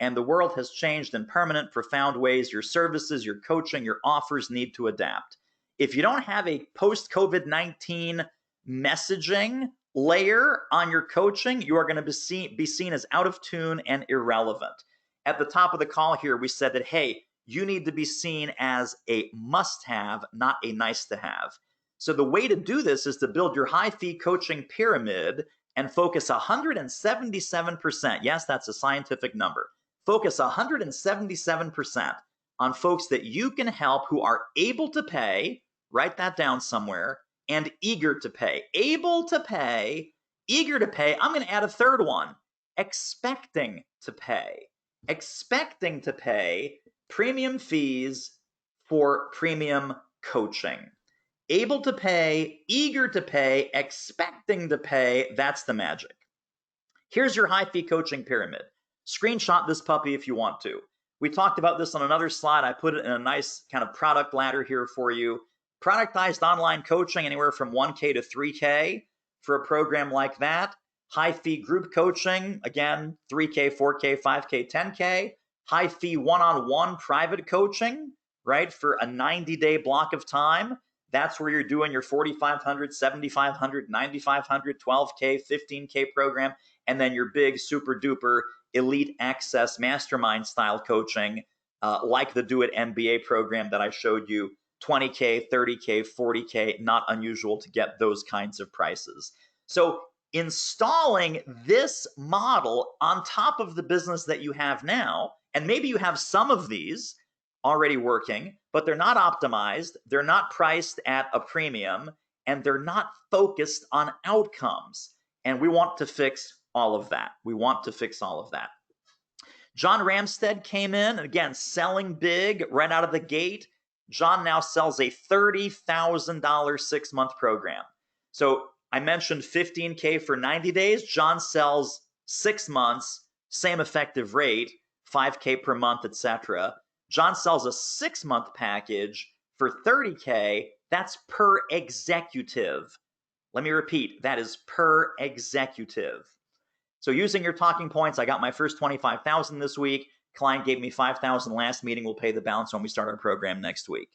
And the world has changed in permanent, profound ways. Your services, your coaching, your offers need to adapt. If you don't have a post-COVID-19 messaging layer on your coaching, you are going to be seen as out of tune and irrelevant. At the top of the call here, we said that, hey, you need to be seen as a must-have, not a nice-to-have. So the way to do this is to build your high-fee coaching pyramid and focus 177%. Yes, that's a scientific number. Focus 177% on folks that you can help who are able to pay write that down somewhere, and eager to pay. Able to pay, eager to pay. I'm going to add a third one, expecting to pay. Expecting to pay premium fees for premium coaching. Able to pay, eager to pay, expecting to pay. That's the magic. Here's your high fee coaching pyramid. Screenshot this puppy if you want to. We talked about this on another slide. I put it in a nice kind of product ladder here for you. Productized online coaching, anywhere from 1K to 3K for a program like that. High fee group coaching, again, 3K, 4K, 5K, 10K. High fee one-on-one private coaching, right, for a 90-day block of time. That's where you're doing your 4,500, 7,500, 9,500, 12K, 15K program, and then your big super duper elite access mastermind style coaching, like the Do It MBA program that I showed you, 20K, 30K, 40K, not unusual to get those kinds of prices. So installing this model on top of the business that you have now, and maybe you have some of these already working, but they're not optimized, they're not priced at a premium, and they're not focused on outcomes. And we want to fix all of that. We want to fix all of that. John Ramstead came in, again, selling big right out of the gate. John now sells a $30,000 6-month program. So I mentioned 15K for 90 days. John sells 6 months, same effective rate, 5K per month, etc. John sells a 6-month package for 30K. That's per executive. Let me repeat, that is per executive. So using your talking points, I got my first 25,000 this week. Client gave me 5,000 last meeting. We'll pay the balance when we start our program next week.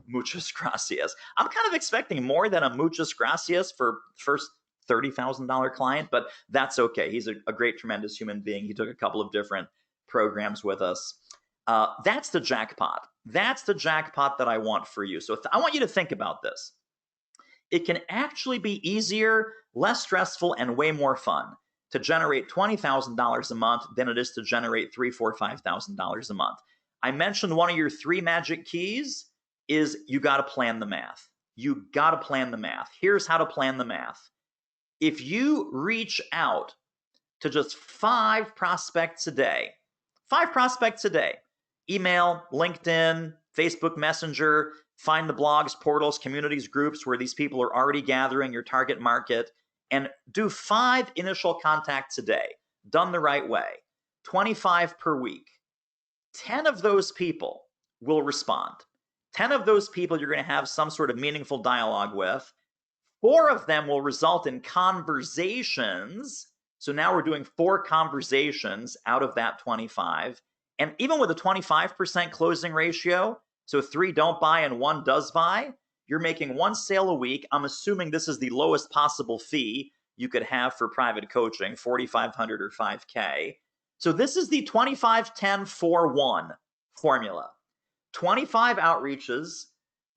Muchas gracias. I'm kind of expecting more than a muchas gracias for first $30,000 client, but that's okay. He's a great, tremendous human being. He took a couple of different programs with us. That's the jackpot. That's the jackpot that I want for you. So I want you to think about this. It can actually be easier, less stressful, and way more fun to generate $20,000 a month than it is to generate $3,000, $4,000, $5,000 a month. I mentioned one of your 3 magic keys is you got to plan the math. You got to plan the math. Here's how to plan the math. If you reach out to just 5 prospects a day, 5 prospects a day, email, LinkedIn, Facebook Messenger, find the blogs, portals, communities, groups where these people are already gathering your target market, and do 5 initial contacts a day, done the right way, 25 per week. 10 of those people will respond. 10 of those people you're going to have some sort of meaningful dialogue with. 4 of them will result in conversations. So now we're doing 4 conversations out of that 25. And even with a 25% closing ratio, so 3 don't buy and 1 does buy, you're making 1 sale a week. I'm assuming this is the lowest possible fee you could have for private coaching, $4,500 or $5K. So this is the 25-10-4-1 formula. 25 outreaches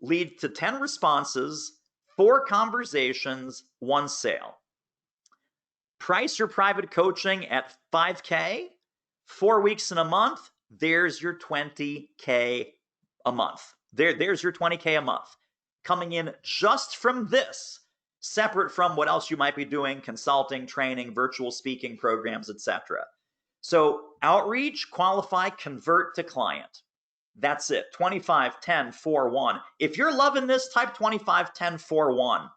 lead to 10 responses, 4 conversations, 1 sale. Price your private coaching at $5K, 4 weeks in a month, there's your $20K a month. There's your $20K a month. Coming in just from this, separate from what else you might be doing, consulting, training, virtual speaking programs, etc. So outreach, qualify, convert to client. That's it. 25-10-4-1. If you're loving this, type 25-10-4-1.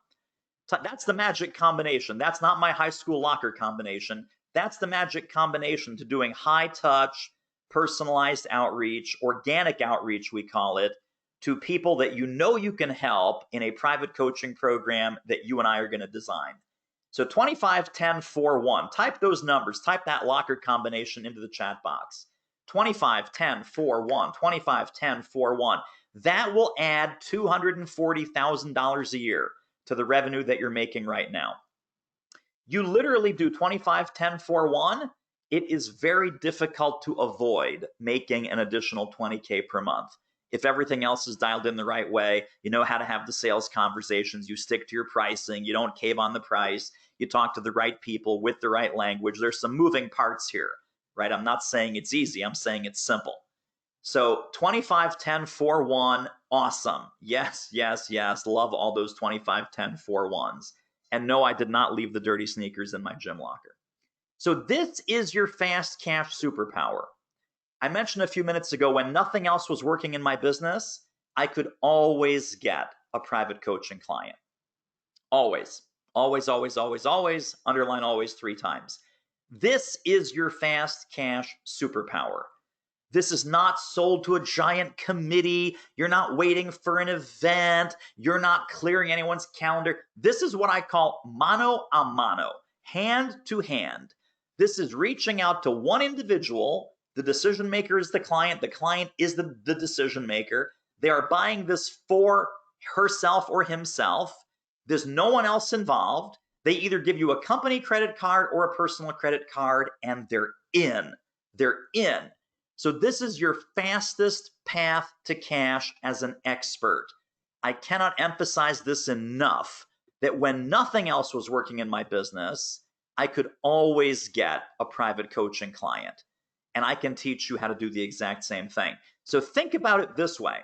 That's the magic combination. That's not my high school locker combination. That's the magic combination to doing high touch, personalized outreach, organic outreach, we call it, to people that you know you can help in a private coaching program that you and I are going to design. So 25-10-4-1. Type those numbers. Type that locker combination into the chat box. 25-10-4-1. 25-10-4-1. That will add $240,000 a year to the revenue that you're making right now. You literally do 25-10-4-1. It is very difficult to avoid making an additional 20K per month. If everything else is dialed in the right way, you know how to have the sales conversations, you stick to your pricing, you don't cave on the price, you talk to the right people with the right language. There's some moving parts here, right? I'm not saying it's easy, I'm saying it's simple. So 25, 10, 4, 1, awesome. Yes, yes, yes. Love all those 25, 10, 4, 1s. And no, I did not leave the dirty sneakers in my gym locker. So this is your fast cash superpower. I mentioned a few minutes ago, when nothing else was working in my business, I could always get a private coaching client. Always, always, always, always, always, underline always 3 times. This is your fast cash superpower. This is not sold to a giant committee. You're not waiting for an event. You're not clearing anyone's calendar. This is what I call mano a mano, hand to hand. This is reaching out to one individual. The decision maker is the client is the decision maker. They are buying this for herself or himself. There's no one else involved. They either give you a company credit card or a personal credit card, and they're in. They're in. So this is your fastest path to cash as an expert. I cannot emphasize this enough, that when nothing else was working in my business, I could always get a private coaching client. And I can teach you how to do the exact same thing. So think about it this way.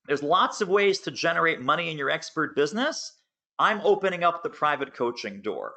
There's lots of ways to generate money in your expert business. I'm opening up the private coaching door.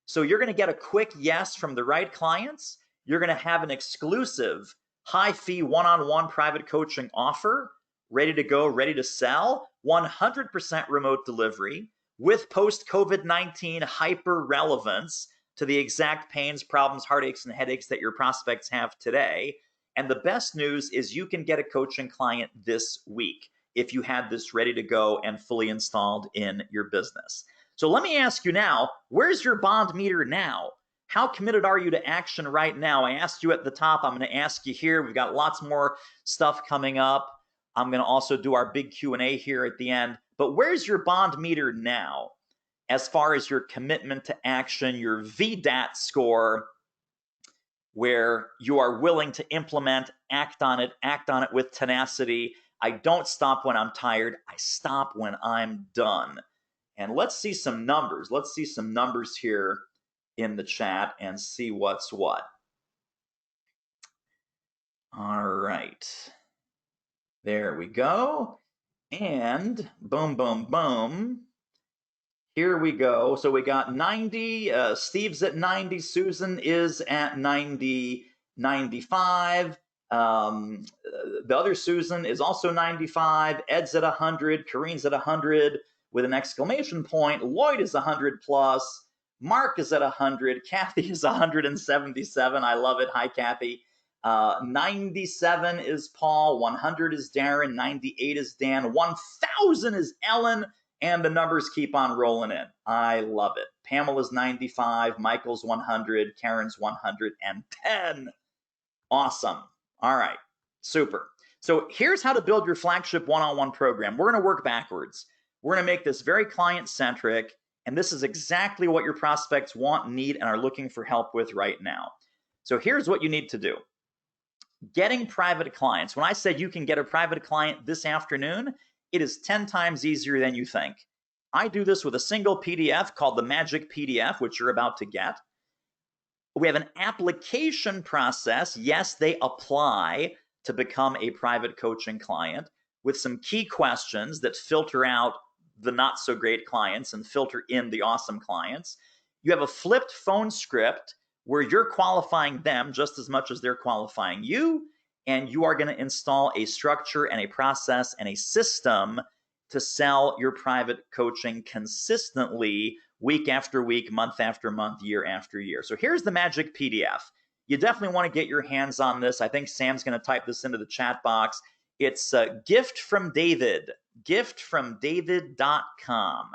So you're going to get a quick yes from the right clients. You're going to have an exclusive high-fee one-on-one private coaching offer, ready to go, ready to sell, 100% remote delivery with post-COVID-19 hyper-relevance to the exact pains, problems, heartaches, and headaches that your prospects have today. And the best news is you can get a coaching client this week if you had this ready to go and fully installed in your business. So let me ask you now, where's your bond meter now? How committed are you to action right now? I asked you at the top. I'm going to ask you here. We've got lots more stuff coming up. I'm going to also do our big Q&A here at the end. But where's your bond meter now as far as your commitment to action, your VDAT score, where you are willing to implement, act on it with tenacity? I don't stop when I'm tired. I stop when I'm done. And let's see some numbers. Let's see some numbers here in the chat and see what's what. All right. There we go. And boom, boom, boom. Here we go. So we got 90. Steve's at 90. Susan is at 90, 95. The other Susan is also 95. Ed's at 100. Kareen's at 100 with an exclamation point. Lloyd is 100 plus. Mark is at 100. Kathy is 177. I love it. Hi, Kathy. 97 is Paul. 100 is Darren. 98 is Dan. 1,000 is Ellen. And the numbers keep on rolling in. I love it. Pamela's 95. Michael's 100. Karen's 110. Awesome. All right. Super. So here's how to build your flagship one-on-one program. We're going to work backwards. We're going to make this very client-centric. And this is exactly what your prospects want, need, and are looking for help with right now. So here's what you need to do. Getting private clients. When I said you can get a private client this afternoon, it is 10 times easier than you think. I do this with a single PDF called the Magic PDF, which you're about to get. We have an application process. Yes, they apply to become a private coaching client with some key questions that filter out the not so great clients and filter in the awesome clients. You have a flipped phone script where you're qualifying them just as much as they're qualifying you, and you are going to install a structure and a process and a system to sell your private coaching consistently, week after week, month after month, year after year. So here's the Magic PDF. You definitely want to get your hands on this. I think Sam's going to type this into the chat box. It's a gift from David, giftfromdavid.com.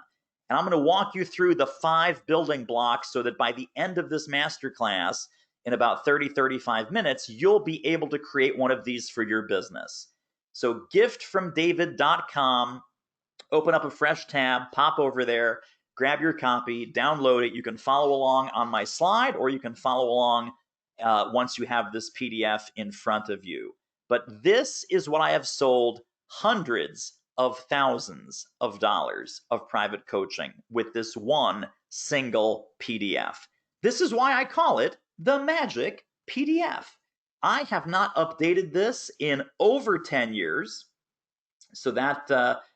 And I'm going to walk you through the 5 building blocks so that by the end of this masterclass, in about 30, 35 minutes, you'll be able to create one of these for your business. So giftfromdavid.com, open up a fresh tab, pop over there, grab your copy, download it. You can follow along on my slide, or you can follow along once you have this PDF in front of you. But this is what I have sold hundreds of thousands of dollars of private coaching with this one single PDF. This is why I call it the Magic PDF. I have not updated this in over 10 years. So that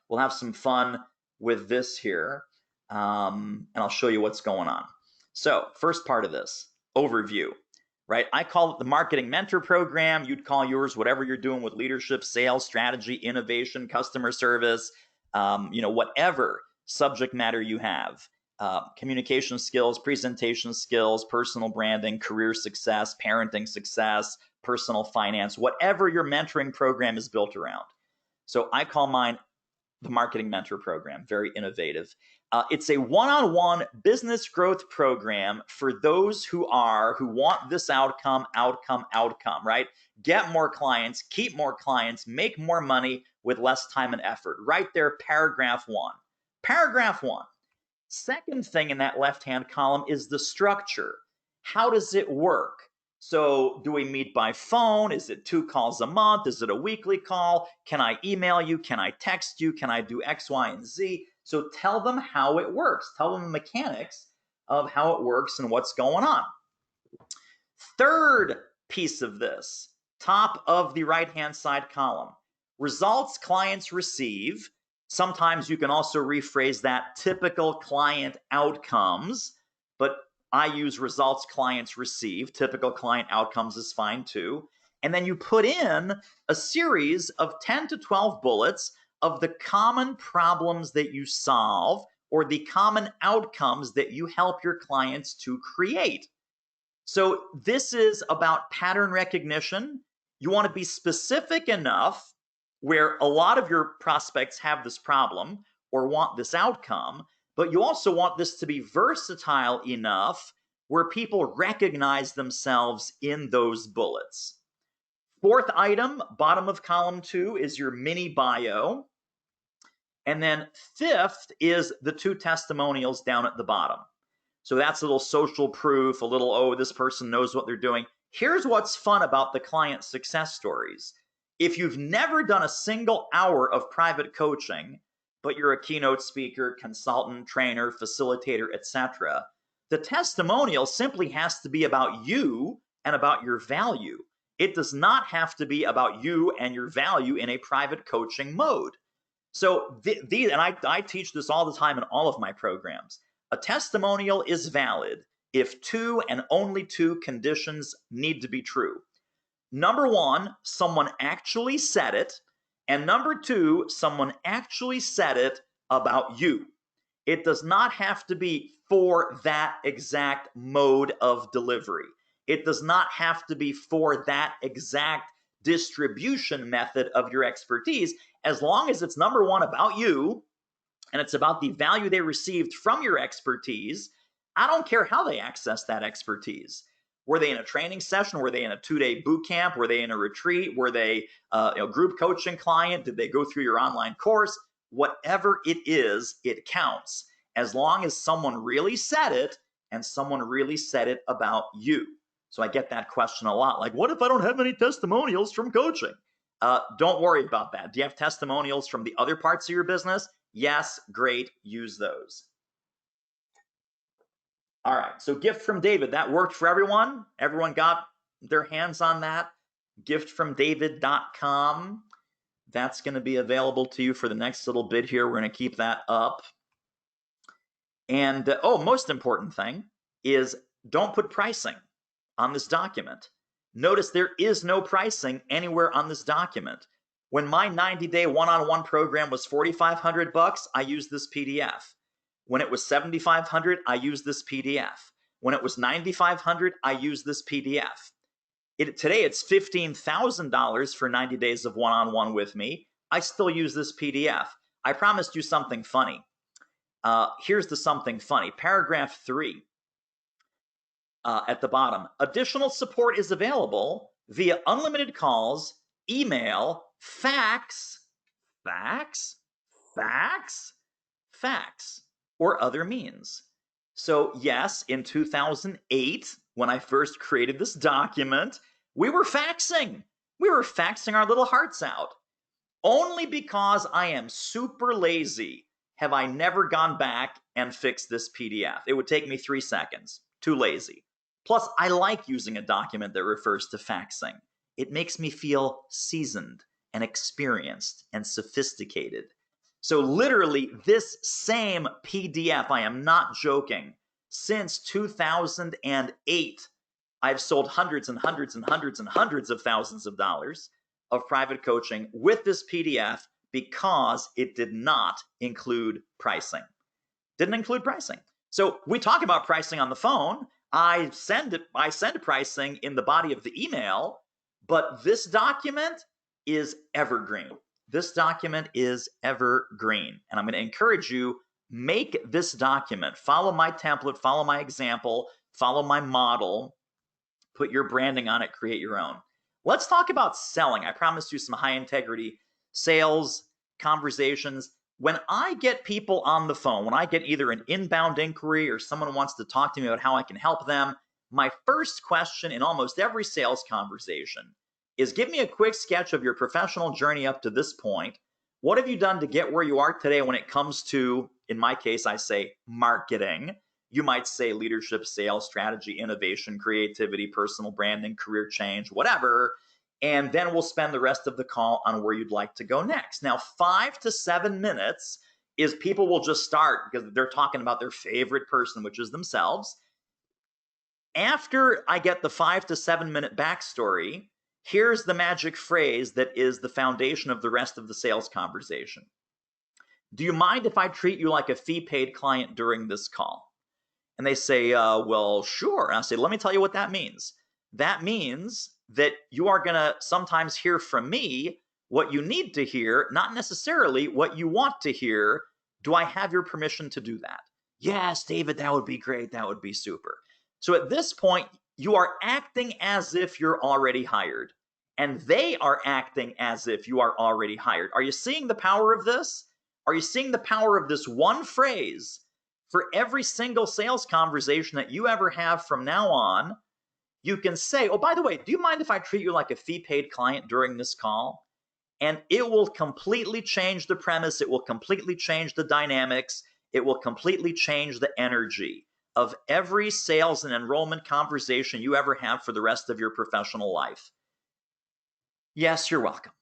we'll have some fun with this here. And I'll show you what's going on. So first part of this, overview, right? I call it the Marketing Mentor Program. You'd call yours whatever you're doing with leadership, sales, strategy, innovation, customer service, whatever subject matter you have. Communication skills, presentation skills, personal branding, career success, parenting success, personal finance, whatever your mentoring program is built around. So I call mine the Marketing Mentor Program, very innovative. It's a one-on-one business growth program for those who want this outcome, right? Get more clients, keep more clients, make more money with less time and effort. Right there, paragraph 1. Paragraph 1. Second thing in that left-hand column is the structure. How does it work? So do we meet by phone? Is it 2 calls a month? Is it a weekly call? Can I email you? Can I text you? Can I do X, Y, and Z? So tell them how it works. Tell them the mechanics of how it works and what's going on. Third piece of this, top of the right-hand side column, results clients receive. Sometimes you can also rephrase that typical client outcomes, but I use results clients receive. Typical client outcomes is fine too. And then you put in a series of 10 to 12 bullets of the common problems that you solve or the common outcomes that you help your clients to create. So this is about pattern recognition. You want to be specific enough where a lot of your prospects have this problem or want this outcome, but you also want this to be versatile enough where people recognize themselves in those bullets. Fourth item, bottom of column 2, is your mini bio. And then fifth is the 2 testimonials down at the bottom. So that's a little social proof, a little, oh, this person knows what they're doing. Here's what's fun about the client success stories. If you've never done a single hour of private coaching, but you're a keynote speaker, consultant, trainer, facilitator, etc., the testimonial simply has to be about you and about your value. It does not have to be about you and your value in a private coaching mode. So I teach this all the time in all of my programs. A testimonial is valid if 2 and only 2 conditions need to be true. Number 1, someone actually said it. And number 2, someone actually said it about you. It does not have to be for that exact mode of delivery. It does not have to be for that exact distribution method of your expertise, as long as it's number 1 about you and it's about the value they received from your expertise. I don't care how they access that expertise. Were they in a training session? Were they in a 2-day boot camp? Were they in a retreat? Were they a group coaching client? Did they go through your online course? Whatever it is, it counts. As long as someone really said it and someone really said it about you. So I get that question a lot. Like, what if I don't have any testimonials from coaching? Don't worry about that. Do you have testimonials from the other parts of your business? Yes, great. Use those. All right, so gift from David, that worked for everyone? Everyone got their hands on that? giftfromdavid.com. That's going to be available to you for the next little bit here. We're going to keep that up. And, most important thing is don't put pricing on this document. Notice there is no pricing anywhere on this document. When my 90-day one-on-one program was $4,500, I used this PDF. When it was $7,500, I used this PDF. When it was $9,500, I used this PDF. Today, it's $15,000 for 90 days of one-on-one with me. I still use this PDF. I promised you something funny. Here's the something funny. Paragraph 3 at the bottom. Additional support is available via unlimited calls, email, fax, or other means. So yes, in 2008, when I first created this document, we were faxing. We were faxing our little hearts out. Only because I am super lazy have I never gone back and fixed this PDF. It would take me 3 seconds. Too lazy. Plus, I like using a document that refers to faxing. it makes me feel seasoned and experienced and sophisticated. So literally this same PDF, I am not joking, since 2008, I've sold hundreds and hundreds and hundreds and hundreds of thousands of dollars of private coaching with this PDF because it did not include pricing. Didn't include pricing. So we talk about pricing on the phone. I send pricing in the body of the email, but this document is evergreen. This document is evergreen. And I'm going to encourage you, make this document, follow my template, follow my example, follow my model, put your branding on it, create your own. Let's talk about selling. I promised you some high integrity sales conversations. When I get people on the phone, when I get either an inbound inquiry or someone wants to talk to me about how I can help them, my first question in almost every sales conversation is, give me a quick sketch of your professional journey up to this point. What have you done to get where you are today when it comes to, in my case, I say marketing. You might say leadership, sales, strategy, innovation, creativity, personal branding, career change, whatever. And then we'll spend the rest of the call on where you'd like to go next. Now, 5 to 7 minutes is people will just start because they're talking about their favorite person, which is themselves. After I get the 5 to 7 minute backstory, here's the magic phrase that is the foundation of the rest of the sales conversation. Do you mind if I treat you like a fee-paid client during this call? And they say, well, sure. And I say, let me tell you what that means. That means that you are going to sometimes hear from me what you need to hear, not necessarily what you want to hear. Do I have your permission to do that? Yes, David, that would be great. That would be super. So at this point, you are acting as if you're already hired, and they are acting as if you are already hired. Are you seeing the power of this? Are you seeing the power of this one phrase for every single sales conversation that you ever have from now on? You can say, oh, by the way, do you mind if I treat you like a fee-paid client during this call? And it will completely change the premise. It will completely change the dynamics. It will completely change the energy of every sales and enrollment conversation you ever have for the rest of your professional life. Yes, you're welcome.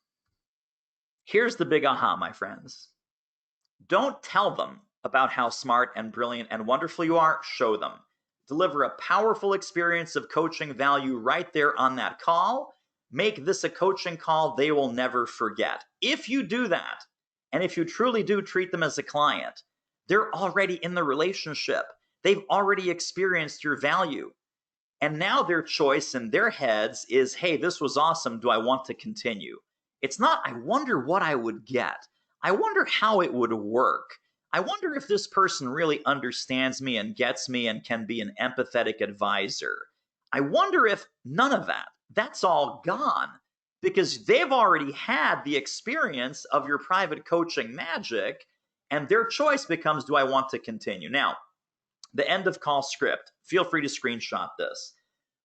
Here's the big aha, my friends. Don't tell them about how smart and brilliant and wonderful you are. Show them. Deliver a powerful experience of coaching value right there on that call. Make this a coaching call they will never forget. If you do that, and if you truly do treat them as a client, they're already in the relationship. They've already experienced your value. And now their choice in their heads is, hey, this was awesome. Do I want to continue? It's not, I wonder what I would get. I wonder how it would work. I wonder if this person really understands me and gets me and can be an empathetic advisor. I wonder if none of that. That's all gone because they've already had the experience of your private coaching magic, and their choice becomes, do I want to continue? Now, the end of call script. Feel free to screenshot this.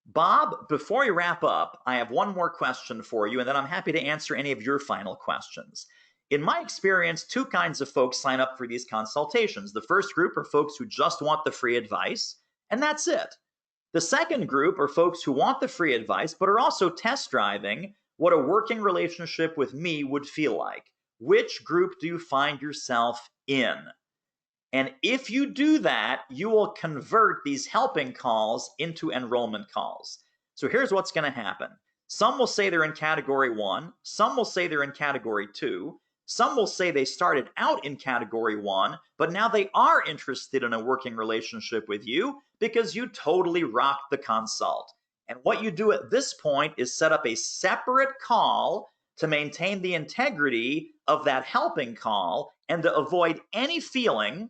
Bob, before we wrap up, I have one more question for you, and then I'm happy to answer any of your final questions. In my experience, two kinds of folks sign up for these consultations. The first group are folks who just want the free advice, and that's it. The second group are folks who want the free advice, but are also test driving what a working relationship with me would feel like. Which group do you find yourself in? And if you do that, you will convert these helping calls into enrollment calls. So here's what's going to happen. Some will say they're in category 1. Some will say they're in category 2. Some will say they started out in category 1, but now they are interested in a working relationship with you because you totally rocked the consult. And what you do at this point is set up a separate call to maintain the integrity of that helping call and to avoid any feeling,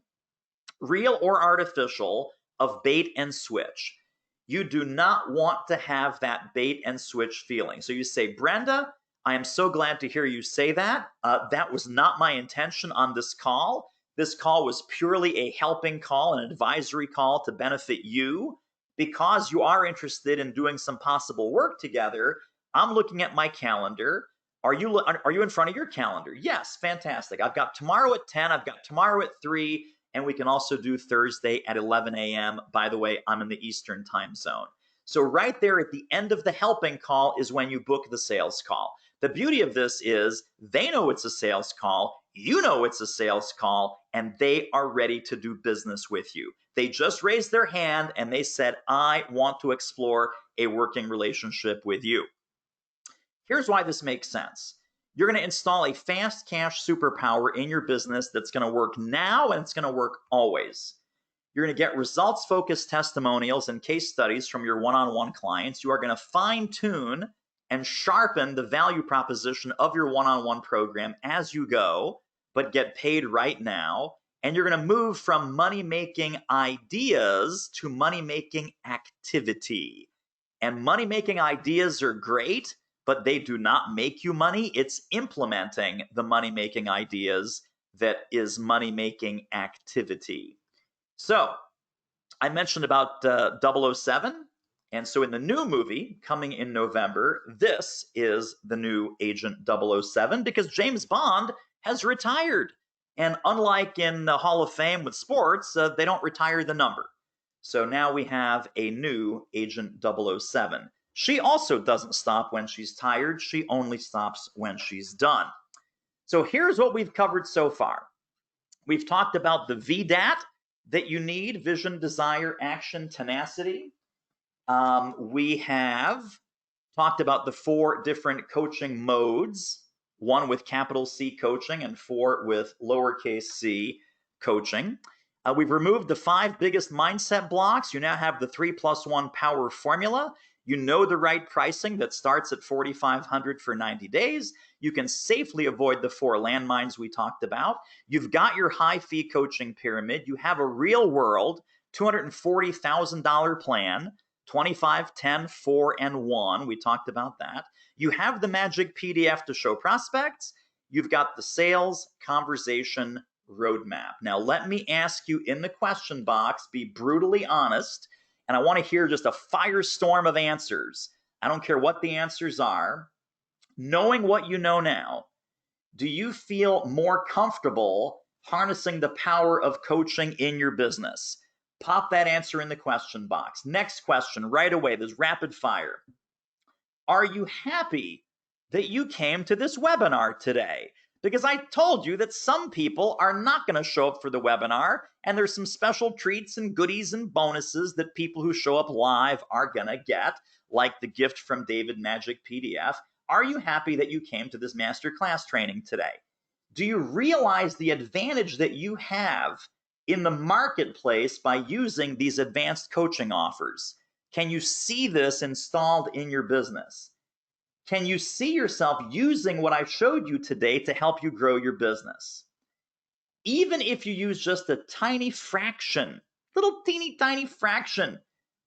real or artificial, of bait and switch. You do not want to have that bait and switch feeling. So you say, Brenda, I am so glad to hear you say that. That was not my intention on this call. This call was purely a helping call, an advisory call to benefit you. Because you are interested in doing some possible work together, I'm looking at my calendar. Are you in front of your calendar? Yes, fantastic. I've got tomorrow at 10, I've got tomorrow at 3, and we can also do Thursday at 11 a.m. By the way, I'm in the Eastern time zone. So right there at the end of the helping call is when you book the sales call. The beauty of this is they know it's a sales call, you know it's a sales call, and they are ready to do business with you. They just raised their hand and they said, I want to explore a working relationship with you. Here's why this makes sense. You're going to install a fast cash superpower in your business that's going to work now and it's going to work always. You're going to get results-focused testimonials and case studies from your one-on-one clients. You are going to fine-tune and sharpen the value proposition of your one-on-one program as you go, but get paid right now. And you're going to move from money-making ideas to money-making activity. And money-making ideas are great, but they do not make you money. It's implementing the money-making ideas that is money-making activity. So I mentioned about 007. And so in the new movie coming in November, this is the new Agent 007 because James Bond has retired. And unlike in the Hall of Fame with sports, they don't retire the number. So now we have a new Agent 007. She also doesn't stop when she's tired. She only stops when she's done. So here's what we've covered so far. We've talked about the VDAT that you need: vision, desire, action, tenacity. We have talked about the 4 different coaching modes, 1 with capital C coaching and 4 with lowercase c coaching. We've removed the 5 biggest mindset blocks. You now have the 3+1 power formula. You know the right pricing that starts at $4,500 for 90 days. You can safely avoid the 4 landmines we talked about. You've got your high fee coaching pyramid. You have a real world $240,000 plan, 25, 10, 4, and 1. We talked about that. You have the magic PDF to show prospects. You've got the sales conversation roadmap. Now, let me ask you in the question box, be brutally honest, and I want to hear just a firestorm of answers. I don't care what the answers are. Knowing what you know now, do you feel more comfortable harnessing the power of coaching in your business? Pop that answer in the question box. Next question right away. There's rapid fire. Are you happy that you came to this webinar today? Because I told you that some people are not going to show up for the webinar, and there's some special treats and goodies and bonuses that people who show up live are going to get, like the gift from David Magic PDF. Are you happy that you came to this masterclass training today? Do you realize the advantage that you have in the marketplace by using these advanced coaching offers? Can you see this installed in your business? Can you see yourself using what I showed you today to help you grow your business? Even if you use just a tiny fraction, little teeny tiny fraction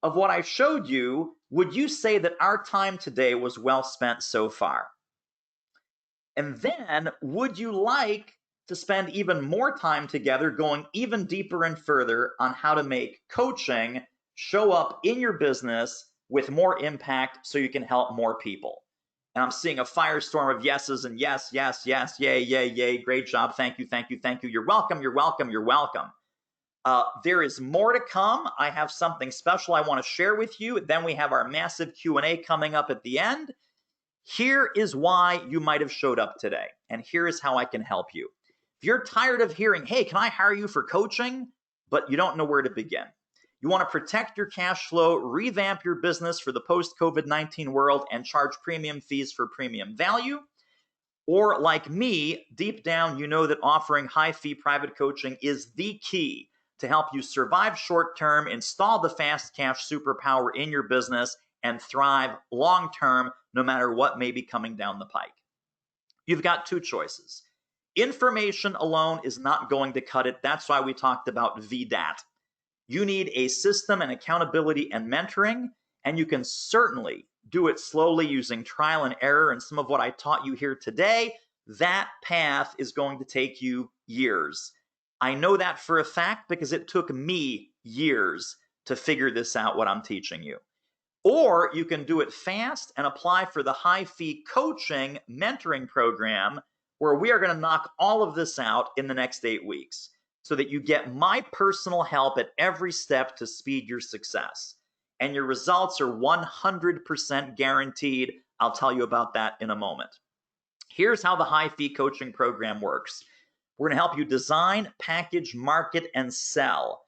of what I showed you, would you say that our time today was well spent so far? And then, would you like to spend even more time together going even deeper and further on how to make coaching show up in your business with more impact so you can help more people? And I'm seeing a firestorm of yeses and yes, yes, yes, yay, yay, yay, great job, thank you, thank you, thank you, you're welcome, you're welcome, you're welcome. There is more to come. I have something special I want to share with you. Then we have our massive Q&A coming up at the end. Here is why you might have showed up today, and here is how I can help you. If you're tired of hearing, hey, can I hire you for coaching, but you don't know where to begin. You want to protect your cash flow, revamp your business for the post-COVID-19 world, and charge premium fees for premium value. Or like me, deep down, you know that offering high-fee private coaching is the key to help you survive short-term, install the fast cash superpower in your business, and thrive long-term no matter what may be coming down the pike. You've got 2 choices. Information alone is not going to cut it. That's why we talked about VDAT. You need a system and accountability and mentoring, and you can certainly do it slowly using trial and error. And some of what I taught you here today, that path is going to take you years. I know that for a fact because it took me years to figure this out, what I'm teaching you. Or you can do it fast and apply for the high-fee coaching mentoring program where we are going to knock all of this out in the next 8 weeks so that you get my personal help at every step to speed your success. and your results are 100% guaranteed. I'll tell you about that in a moment. Here's how the high fee coaching program works. We're going to help you design, package, market, and sell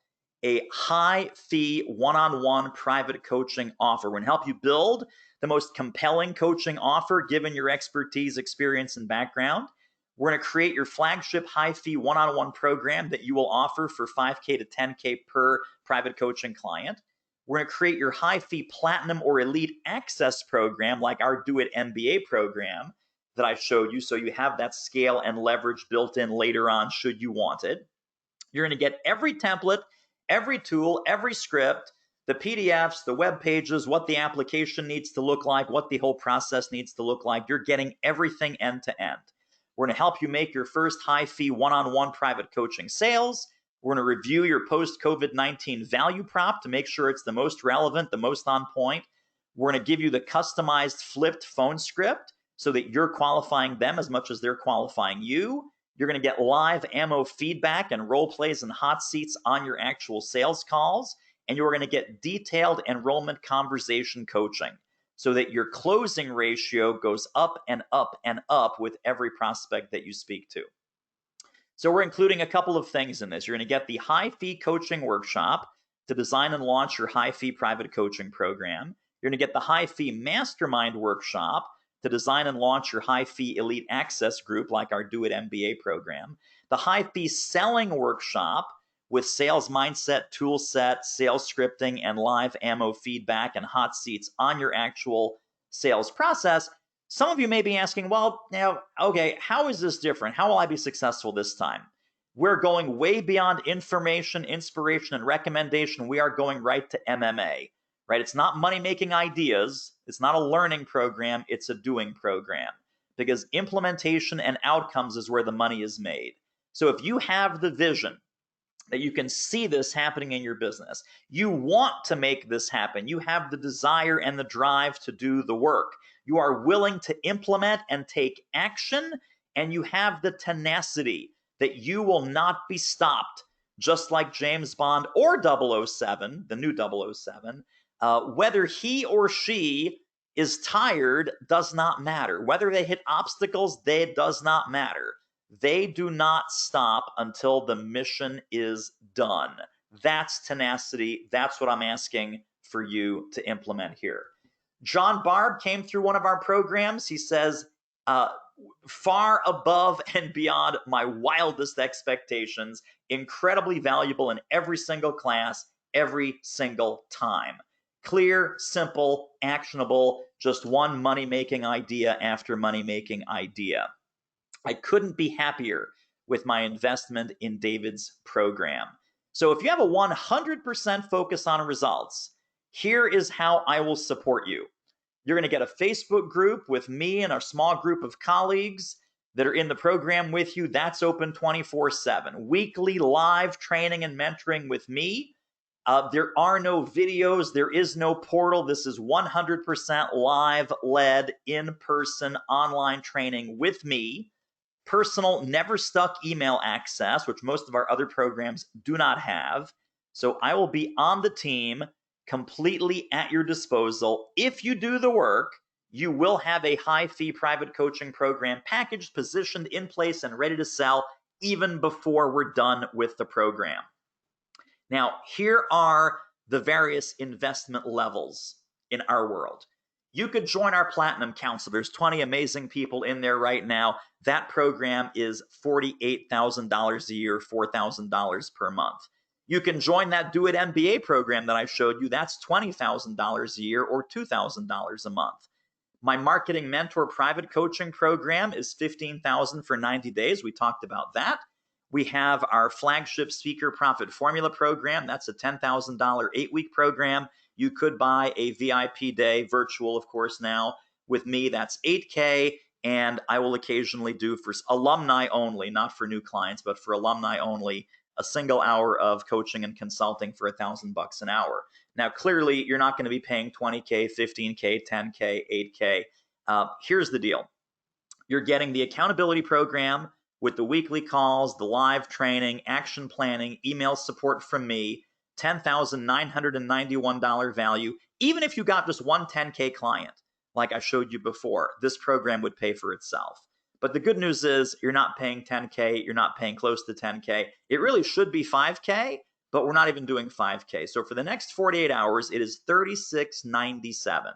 a high fee one-on-one private coaching offer. We're going to help you build the most compelling coaching offer given your expertise, experience, and background. We're going to create your flagship high fee one-on-one program that you will offer for $5K to $10K per private coaching client. We're going to create your high fee platinum or elite access program like our Do It MBA program that I showed you, so you have that scale and leverage built in later on should you want it. You're going to get every template, every tool, every script, the PDFs, the web pages, what the application needs to look like, what the whole process needs to look like. You're getting everything end to end. We're going to help you make your first high fee one-on-one private coaching sales. We're going to review your post-COVID-19 value prop to make sure it's the most relevant, the most on point. We're going to give you the customized flipped phone script so that you're qualifying them as much as they're qualifying you. You're going to get live ammo feedback and role plays and hot seats on your actual sales calls. And you're going to get detailed enrollment conversation coaching so that your closing ratio goes up and up and up with every prospect that you speak to. So we're including a couple of things in this. You're going to get the high fee coaching workshop to design and launch your high fee private coaching program. You're going to get the high fee mastermind workshop to design and launch your high fee elite access group like our Do It MBA program. The high fee selling workshop with sales mindset, tool set, sales scripting, and live ammo feedback and hot seats on your actual sales process. Some of you may be asking, well, now, okay, how is this different? How will I be successful this time? We're going way beyond information, inspiration, and recommendation. We are going right to MMA. Right? It's not money-making ideas. It's not a learning program. It's a doing program, because implementation and outcomes is where the money is made. So if you have the vision that you can see this happening in your business, you want to make this happen, you have the desire and the drive to do the work, you are willing to implement and take action, and you have the tenacity that you will not be stopped, just like James Bond or 007, the new 007, whether he or she is tired does not matter. Whether they hit obstacles, they does not matter. They do not stop until the mission is done. That's tenacity. That's what I'm asking for you to implement here. John Barb came through one of our programs. He says, far above and beyond my wildest expectations, incredibly valuable in every single class, every single time. Clear, simple, actionable, just one money-making idea after money-making idea. I couldn't be happier with my investment in David's program. So if you have a 100% focus on results, here is how I will support you. You're going to get a Facebook group with me and our small group of colleagues that are in the program with you. That's open 24/7. Weekly live training and mentoring with me. There are no videos. There is no portal. This is 100% live-led, in-person, online training with me. Personal, never stuck email access, which most of our other programs do not have. So I will be on the team, completely at your disposal. If you do the work, you will have a high-fee private coaching program packaged, positioned, in place, and ready to sell even before we're done with the program. Now, here are the various investment levels in our world. You could join our Platinum Council. There's 20 amazing people in there right now. That program is $48,000 a year, $4,000 per month. You can join that Do It MBA program that I showed you. That's $20,000 a year or $2,000 a month. My Marketing Mentor private coaching program is $15,000 for 90 days. We talked about that. We have our flagship Speaker Profit Formula program. That's a $10,000 8-week program. You could buy a VIP day, virtual, of course, now. With me, that's $8K, and I will occasionally do for alumni only, not for new clients, but for alumni only, a single hour of coaching and consulting for $1,000 an hour. Now, clearly, you're not going to be paying $20K, $15K, $10K, $8K. Here's the deal. You're getting the accountability program with the weekly calls, the live training, action planning, email support from me $10,991 value. Even if you got just one 10K client, like I showed you before, this program would pay for itself. But the good news is you're not paying 10K, you're not paying close to 10K. It really should be 5K, but we're not even doing 5K. So for the next 48 hours, it is $36.97.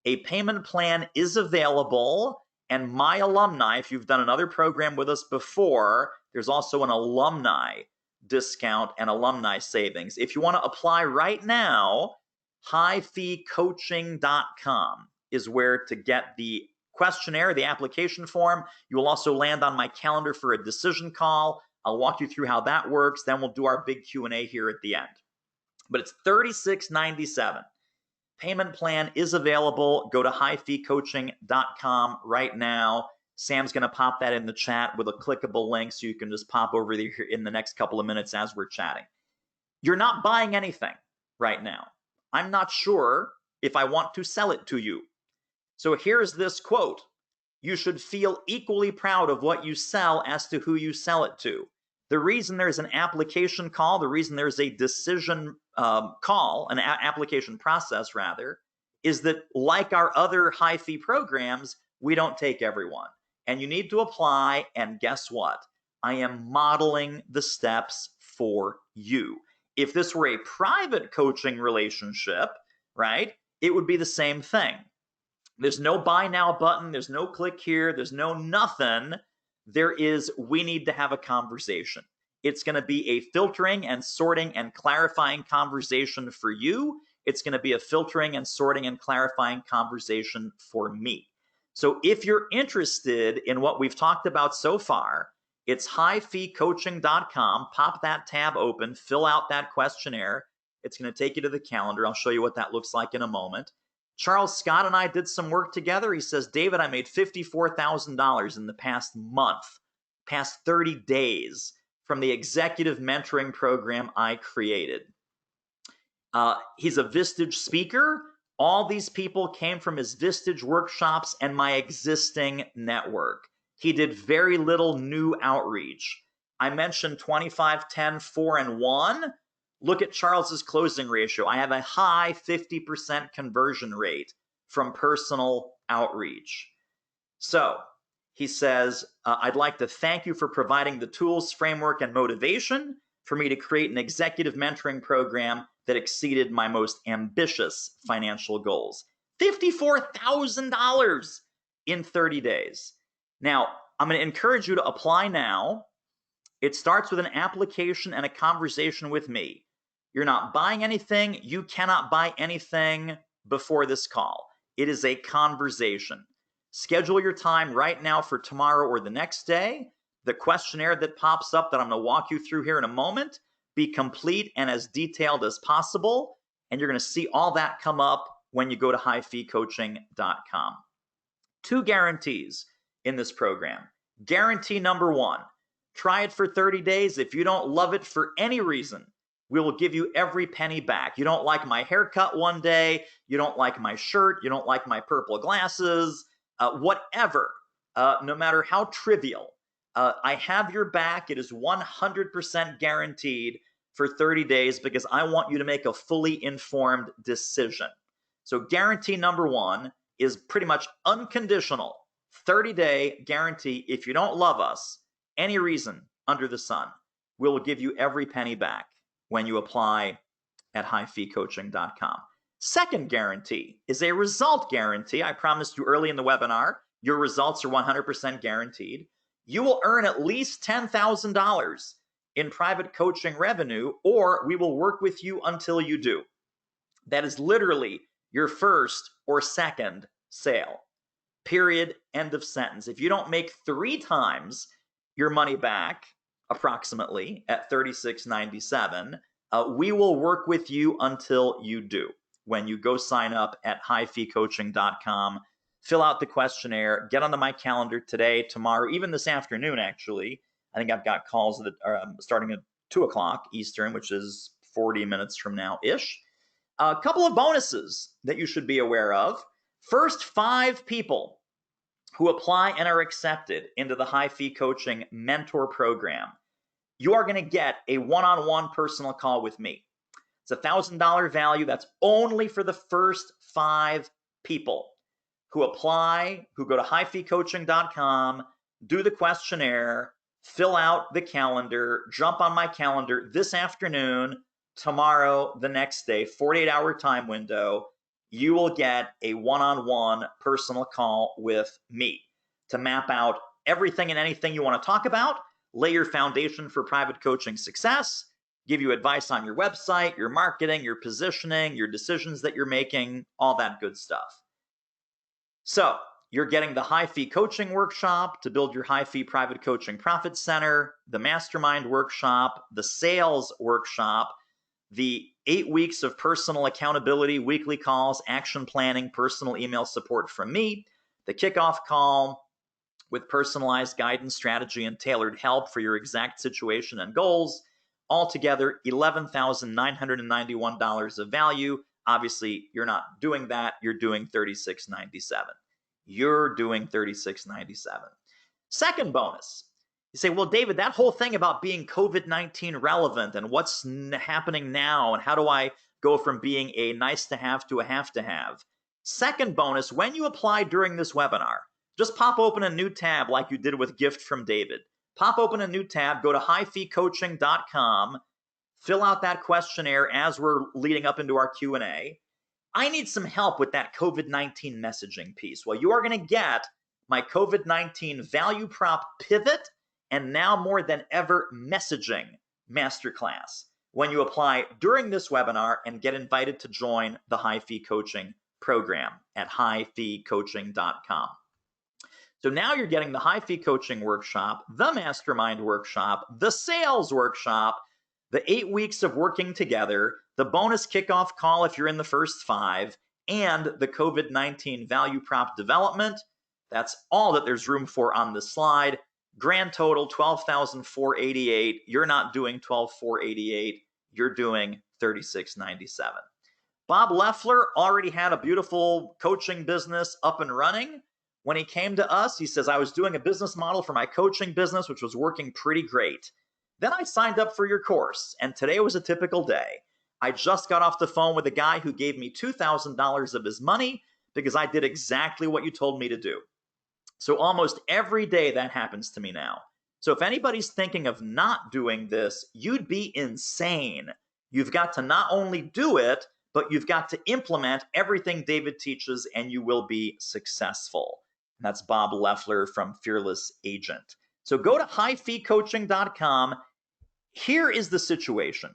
A payment plan is available, and my alumni, if you've done another program with us before, there's also an alumni discount and alumni savings. If you want to apply right now, highfeecoaching.com is where to get the questionnaire, the application form. You will also land on my calendar for a decision call. I'll walk you through how that works. Then we'll do our big Q&A here at the end. But it's $36.97. Payment plan is available. Go to highfeecoaching.com right now. Sam's going to pop that in the chat with a clickable link so you can just pop over there in the next couple of minutes as we're chatting. You're not buying anything right now. I'm not sure if I want to sell it to you. So here's this quote. You should feel equally proud of what you sell as to who you sell it to. The reason there's an application call, the reason there's a decision call, an application process rather, is that like our other high fee programs, we don't take everyone. And you need to apply, and guess what? I am modeling the steps for you. If this were a private coaching relationship, right, it would be the same thing. There's no buy now button. There's no click here. There's no nothing. There is, we need to have a conversation. It's going to be a filtering and sorting and clarifying conversation for you. It's going to be a filtering and sorting and clarifying conversation for me. So if you're interested in what we've talked about so far, it's highfeecoaching.com. Pop that tab open, fill out that questionnaire. It's going to take you to the calendar. I'll show you what that looks like in a moment. Charles Scott and I did some work together. He says, David, I made $54,000 in the past month, past 30 days from the executive mentoring program I created. He's a Vistage speaker. All these people came from his Vistage workshops and my existing network. He did very little new outreach. I mentioned 25, 10, 4, and 1. Look at Charles's closing ratio. I have a high 50% conversion rate from personal outreach. So he says, I'd like to thank you for providing the tools, framework, and motivation for me to create an executive mentoring program that exceeded my most ambitious financial goals. $54,000 in 30 days. Now, I'm going to encourage you to apply now. It starts with an application and a conversation with me. You're not buying anything. You cannot buy anything before this call. It is a conversation. Schedule your time right now for tomorrow or the next day. The questionnaire that pops up that I'm going to walk you through here in a moment, be complete and as detailed as possible. And you're going to see all that come up when you go to highfeecoaching.com. 2 guarantees in this program. Guarantee number 1, try it for 30 days. If you don't love it for any reason, we will give you every penny back. You don't like my haircut one day, you don't like my shirt, you don't like my purple glasses, whatever, no matter how trivial, I have your back. It is 100% guaranteed for 30 days because I want you to make a fully informed decision. So guarantee number 1 is pretty much unconditional, 30-day guarantee. If you don't love us, any reason under the sun, we will give you every penny back when you apply at highfeecoaching.com. Second guarantee is a result guarantee. I promised you early in the webinar, your results are 100% guaranteed. You will earn at least $10,000 in private coaching revenue, or we will work with you until you do. That is literally your first or second sale. Period. End of sentence. If you don't make 3 times your money back, approximately at $36.97, we will work with you until you do. When you go sign up at highfeecoaching.com, fill out the questionnaire, get onto my calendar today, tomorrow, even this afternoon, actually. I think I've got calls that are starting at 2 o'clock Eastern, which is 40 minutes from now-ish. A couple of bonuses that you should be aware of. First 5 people who apply and are accepted into the High Fee Coaching Mentor Program, you are going to get a one-on-one personal call with me. It's $1,000 value. That's only for the first 5 people who apply, who go to highfeecoaching.com, do the questionnaire, fill out the calendar, jump on my calendar this afternoon, tomorrow, the next day, 48-hour time window. You will get a one-on-one personal call with me to map out everything and anything you want to talk about, lay your foundation for private coaching success, give you advice on your website, your marketing, your positioning, your decisions that you're making, all that good stuff. So you're getting the high fee coaching workshop to build your high fee private coaching profit center, the mastermind workshop, the sales workshop, the 8 weeks of personal accountability, weekly calls, action planning, personal email support from me, the kickoff call with personalized guidance, strategy, and tailored help for your exact situation and goals. Altogether, $11,991 of value. Obviously, you're not doing that. You're doing $36.97. You're doing $36.97. Second bonus. You say, well, David, that whole thing about being COVID-19 relevant and what's happening now and how do I go from being a nice to have to a have to have? Second bonus, when you apply during this webinar, just pop open a new tab like you did with Gift from David. Pop open a new tab, go to highfeecoaching.com, fill out that questionnaire as we're leading up into our Q&A. I need some help with that COVID-19 messaging piece. Well, you are going to get my COVID-19 value prop pivot and now more than ever messaging masterclass when you apply during this webinar and get invited to join the High Fee Coaching program at highfeecoaching.com. So now you're getting the High Fee Coaching workshop, the mastermind workshop, the sales workshop, the 8 weeks of working together, the bonus kickoff call if you're in the first 5, and the COVID-19 value prop development. That's all that there's room for on this slide. Grand total, $12,488. You're not doing $12,488. You're doing $36.97. Bob Leffler already had a beautiful coaching business up and running. When he came to us, he says, I was doing a business model for my coaching business, which was working pretty great. Then I signed up for your course, and today was a typical day. I just got off the phone with a guy who gave me $2,000 of his money because I did exactly what you told me to do. So almost every day that happens to me now. So if anybody's thinking of not doing this, you'd be insane. You've got to not only do it, but you've got to implement everything David teaches and you will be successful. And that's Bob Leffler from Fearless Agent. So go to highfeecoaching.com. Here is the situation.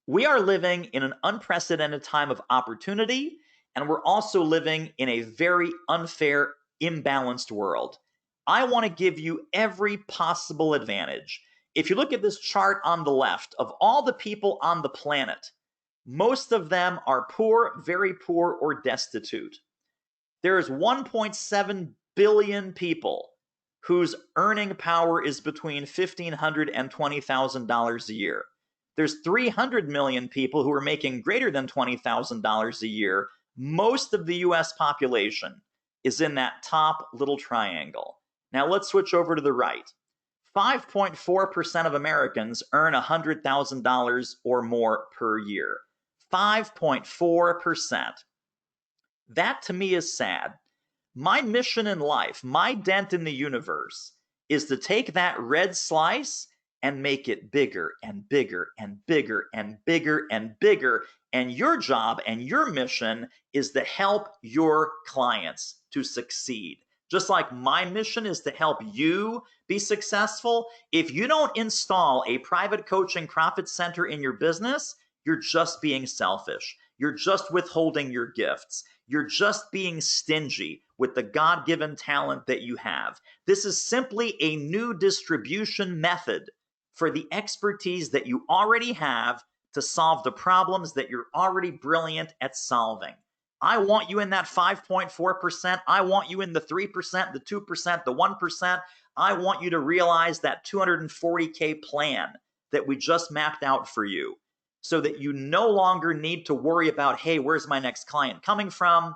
We are living in an unprecedented time of opportunity, and we're also living in a very unfair, imbalanced world. I want to give you every possible advantage. If you look at this chart on the left, of all the people on the planet, most of them are poor, very poor, or destitute. There's 1.7 billion people whose earning power is between $1,500 and $20,000 a year. There's 300 million people who are making greater than $20,000 a year. Most of the US population is in that top little triangle. Now let's switch over to the right. 5.4% of Americans earn $100,000 or more per year. 5.4%. That to me is sad. My mission in life, my dent in the universe, is to take that red slice and make it bigger and bigger and bigger and bigger and bigger. And your job and your mission is to help your clients to succeed. Just like my mission is to help you be successful. If you don't install a private coaching profit center in your business, you're just being selfish. You're just withholding your gifts. You're just being stingy with the God-given talent that you have. This is simply a new distribution method for the expertise that you already have to solve the problems that you're already brilliant at solving. I want you in that 5.4%. I want you in the 3%, the 2%, the 1%. I want you to realize that 240K plan that we just mapped out for you so that you no longer need to worry about, hey, where's my next client coming from?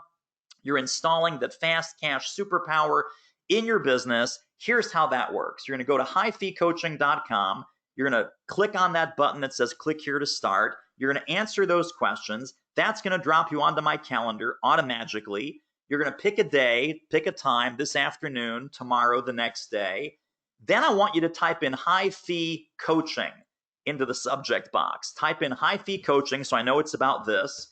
You're installing the fast cash superpower in your business. Here's how that works. You're going to go to highfeecoaching.com. You're going to click on that button that says click here to start. You're going to answer those questions. That's going to drop you onto my calendar automatically. You're going to pick a day, pick a time this afternoon, tomorrow, the next day. Then I want you to type in high fee coaching into the subject box. Type in high fee coaching so I know it's about this.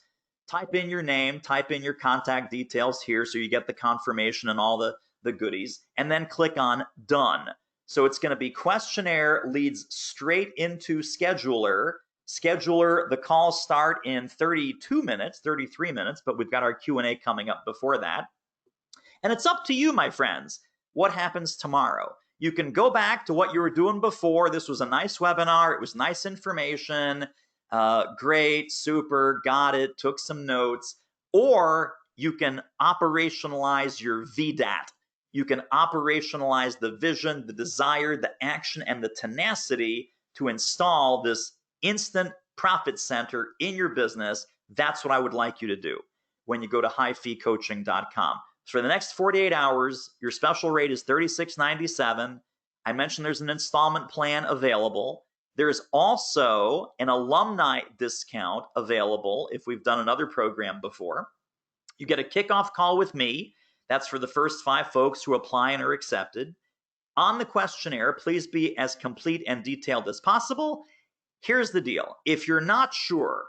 Type in your name, type in your contact details here so you get the confirmation and all the goodies, and then click on done. So it's going to be questionnaire leads straight into scheduler. Scheduler, the calls start in 32 minutes, 33 minutes, but we've got our Q&A coming up before that. And it's up to you, my friends, what happens tomorrow. You can go back to what you were doing before. This was a nice webinar. It was nice information. Great, super, got it, took some notes. Or you can operationalize your VDAT. You can operationalize the vision, the desire, the action, and the tenacity to install this instant profit center in your business. That's what I would like you to do when you go to highfeecoaching.com. So for the next 48 hours, your special rate is $36.97. I mentioned there's an installment plan available. There's also an alumni discount available if we've done another program before. You get a kickoff call with me. That's for the first 5 folks who apply and are accepted. On the questionnaire, please be as complete and detailed as possible. Here's the deal. If you're not sure,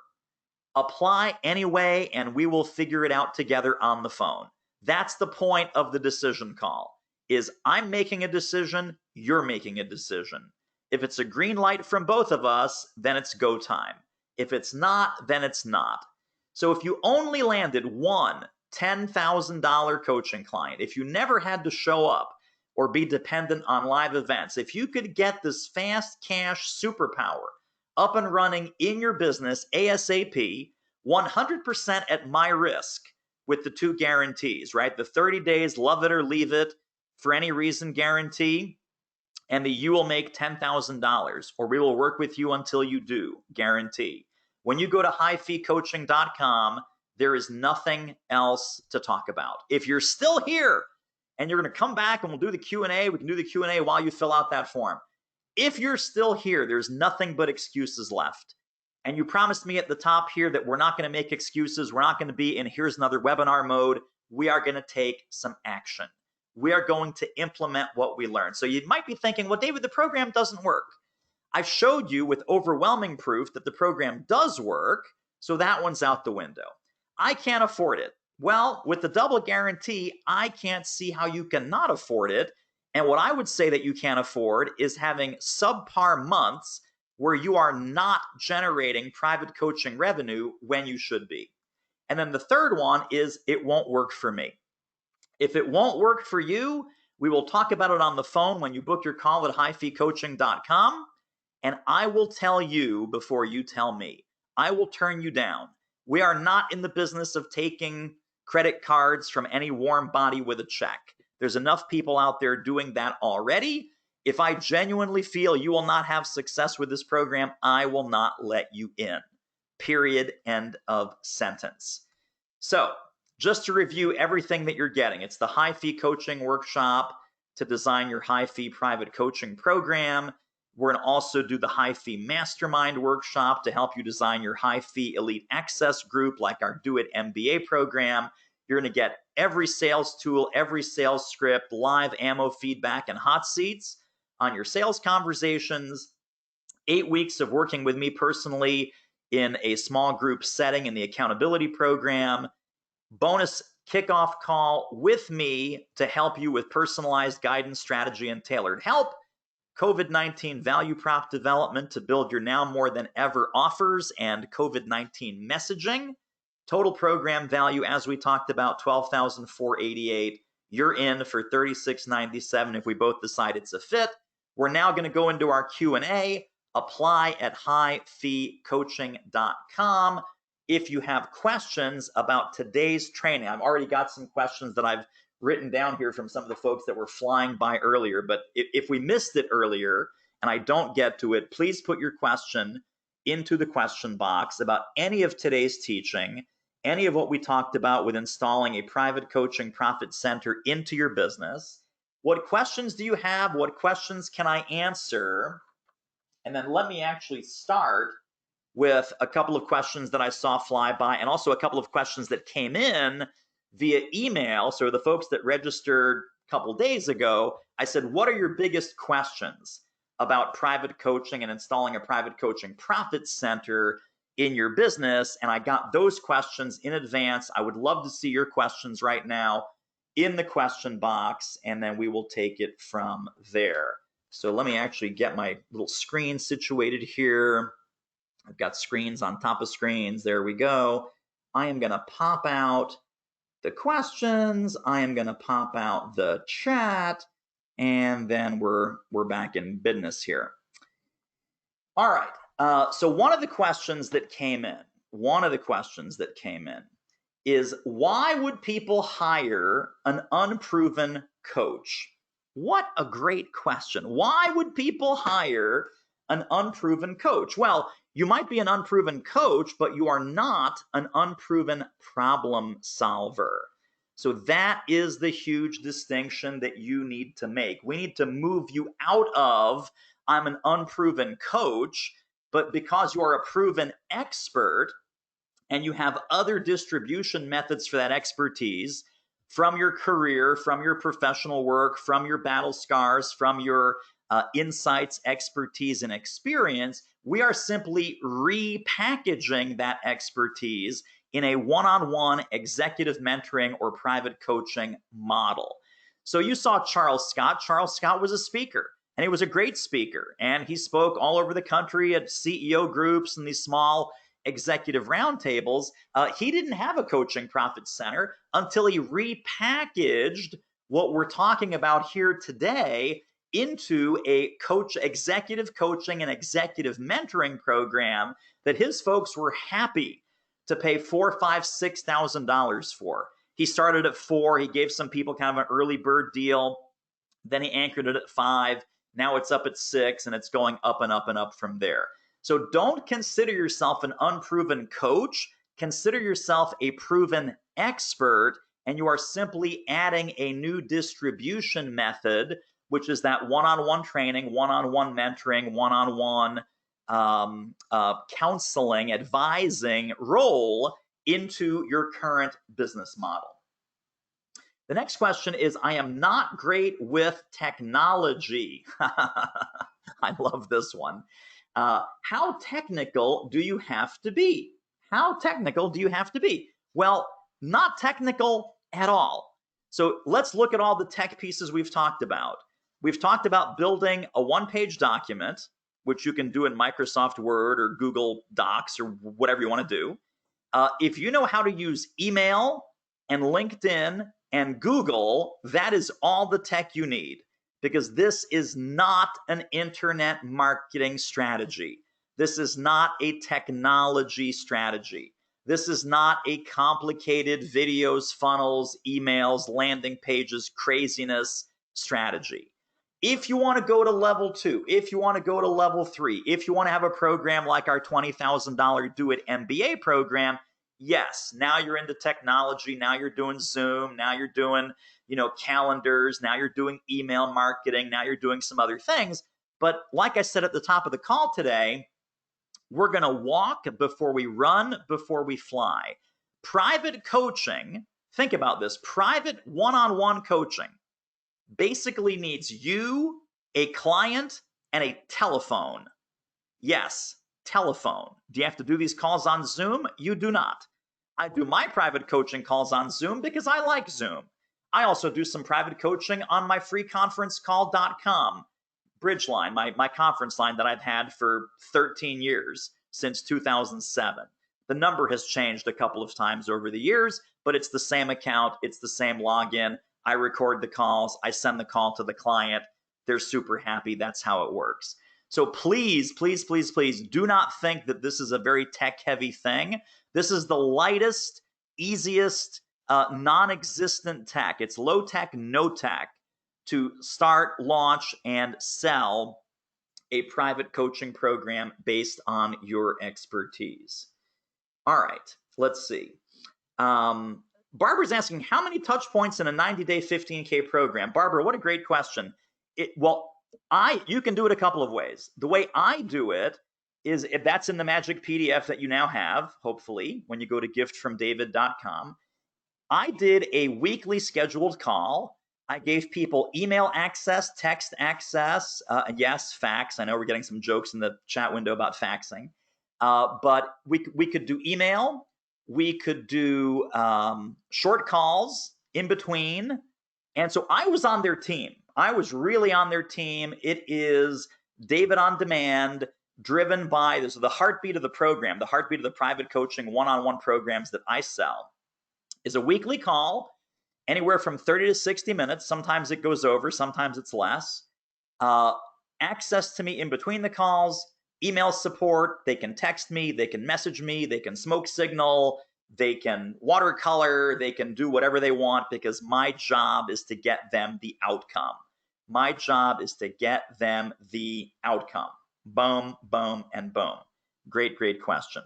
apply anyway, and we will figure it out together on the phone. That's the point of the decision call, is I'm making a decision, you're making a decision. If it's a green light from both of us, then it's go time. If it's not, then it's not. So if you only landed one $10,000 coaching client, if you never had to show up or be dependent on live events, if you could get this fast cash superpower up and running in your business ASAP, 100% at my risk with the 2 guarantees, right? The 30 days, love it or leave it for any reason guarantee, and the you will make $10,000 or we will work with you until you do guarantee. When you go to highfeecoaching.com, there is nothing else to talk about. If you're still here and you're going to come back and we'll do the Q&A, we can do the Q&A while you fill out that form. If you're still here, there's nothing but excuses left. And you promised me at the top here that we're not going to make excuses. We're not going to be in here's another webinar mode. We are going to take some action. We are going to implement what we learned. So you might be thinking, well, David, the program doesn't work. I've showed you with overwhelming proof that the program does work, so that one's out the window. I can't afford it. Well, with the double guarantee, I can't see how you cannot afford it. And what I would say that you can't afford is having subpar months where you are not generating private coaching revenue when you should be. And then the third one is it won't work for me. If it won't work for you, we will talk about it on the phone when you book your call at highfeecoaching.com. And I will tell you before you tell me. I will turn you down. We are not in the business of taking credit cards from any warm body with a check. There's enough people out there doing that already. If I genuinely feel you will not have success with this program, I will not let you in. Period. End of sentence. So just to review everything that you're getting, it's the high fee coaching workshop to design your high fee private coaching program. We're going to also do the high fee mastermind workshop to help you design your high fee elite access group like our Do It MBA program. You're going to get every sales tool, every sales script, live ammo feedback, and hot seats on your sales conversations. 8 weeks of working with me personally in a small group setting in the accountability program. Bonus kickoff call with me to help you with personalized guidance, strategy, and tailored help. COVID-19 value prop development to build your now more than ever offers and COVID-19 messaging. Total program value, as we talked about, $12,488. You're in for $36.97 if we both decide it's a fit. We're now going to go into our Q&A. Apply at highfeecoaching.com. If you have questions about today's training, I've already got some questions that I've written down here from some of the folks that were flying by earlier. But if we missed it earlier and I don't get to it, please put your question into the question box about any of today's teaching, any of what we talked about with installing a private coaching profit center into your business. What questions do you have? What questions can I answer? And then let me actually start with a couple of questions that I saw fly by, and also a couple of questions that came in via email. So the folks that registered a couple days ago, I said, what are your biggest questions about private coaching and installing a private coaching profit center in your business? And I got those questions in advance. I would love to see your questions right now in the question box, and then we will take it from there. So let me actually get my little screen situated here. I've got screens on top of screens. There we go. I am going to pop out the questions. I am going to pop out the chat, and then we're back in business here. All right. So one of the questions that came in, is, why would people hire an unproven coach? What a great question. Why would people hire an unproven coach? Well, you might be an unproven coach, but you are not an unproven problem solver. So that is the huge distinction that you need to make. We need to move you out of, I'm an unproven coach, but because you are a proven expert and you have other distribution methods for that expertise from your career, from your professional work, from your battle scars, from your insights, expertise, and experience, we are simply repackaging that expertise in a one-on-one executive mentoring or private coaching model. So you saw Charles Scott. Charles Scott was a speaker, and he was a great speaker, and he spoke all over the country at CEO groups and these small executive roundtables. He didn't have a coaching profit center until he repackaged what we're talking about here today into a executive coaching and executive mentoring program that his folks were happy to pay $4,000, $5,000, $6,000 for. He started at $4,000. He gave some people kind of an early bird deal. Then he anchored it at $5,000. Now it's up at $6,000, and it's going up and up and up from there. So don't consider yourself an unproven coach. Consider yourself a proven expert, and you are simply adding a new distribution method, which is that one-on-one training, one-on-one mentoring, one-on-one counseling, advising role into your current business model. The next question is, I am not great with technology. I love this one. How technical do you have to be? How technical do you have to be? Well, not technical at all. So let's look at all the tech pieces we've talked about. We've talked about building a one-page document, which you can do in Microsoft Word or Google Docs or whatever you want to do. If you know how to use email and LinkedIn and Google, that is all the tech you need, because this is not an internet marketing strategy. This is not a technology strategy. This is not a complicated videos, funnels, emails, landing pages, craziness strategy. If you want to go to level 2, if you want to go to level 3, if you want to have a program like our $20,000 Do It MBA program, yes, now you're into technology, now you're doing Zoom, now you're doing, calendars, now you're doing email marketing, now you're doing some other things. But like I said at the top of the call today, we're going to walk before we run, before we fly. Private coaching, think about this, private one-on-one coaching basically needs you, a client, and a telephone. Yes, telephone. Do you have to do these calls on Zoom? You do not. I do my private coaching calls on Zoom because I like Zoom. I also do some private coaching on my freeconferencecall.com bridge line, my conference line that I've had for 13 years, since 2007. The number has changed a couple of times over the years, but it's the same account, it's the same login. I record the calls, I send the call to the client. They're super happy. That's how it works. So please, please, please, please do not think that this is a very tech-heavy thing. This is the lightest, easiest, non-existent tech. It's low tech, no tech to start, launch, and sell a private coaching program based on your expertise. All right, let's see. Barbara's asking, how many touch points in a 90-day 15K program? Barbara, what a great question. You can do it a couple of ways. The way I do it is if that's in the magic PDF that you now have, hopefully, when you go to giftfromdavid.com. I did a weekly scheduled call. I gave people email access, text access, and yes, fax. I know we're getting some jokes in the chat window about faxing, but we could do email. We could do short calls in between. And so I was on their team. I was really on their team. It is David on Demand, driven by this, the heartbeat of the program, the heartbeat of the private coaching one-on-one programs that I sell is a weekly call, anywhere from 30 to 60 minutes. Sometimes it goes over, sometimes it's less. Access to me in between the calls, email support. They can text me, they can message me, they can smoke signal, they can watercolor, they can do whatever they want, because my job is to get them the outcome. My job is to get them the outcome. Boom, boom, and boom. Great, great question.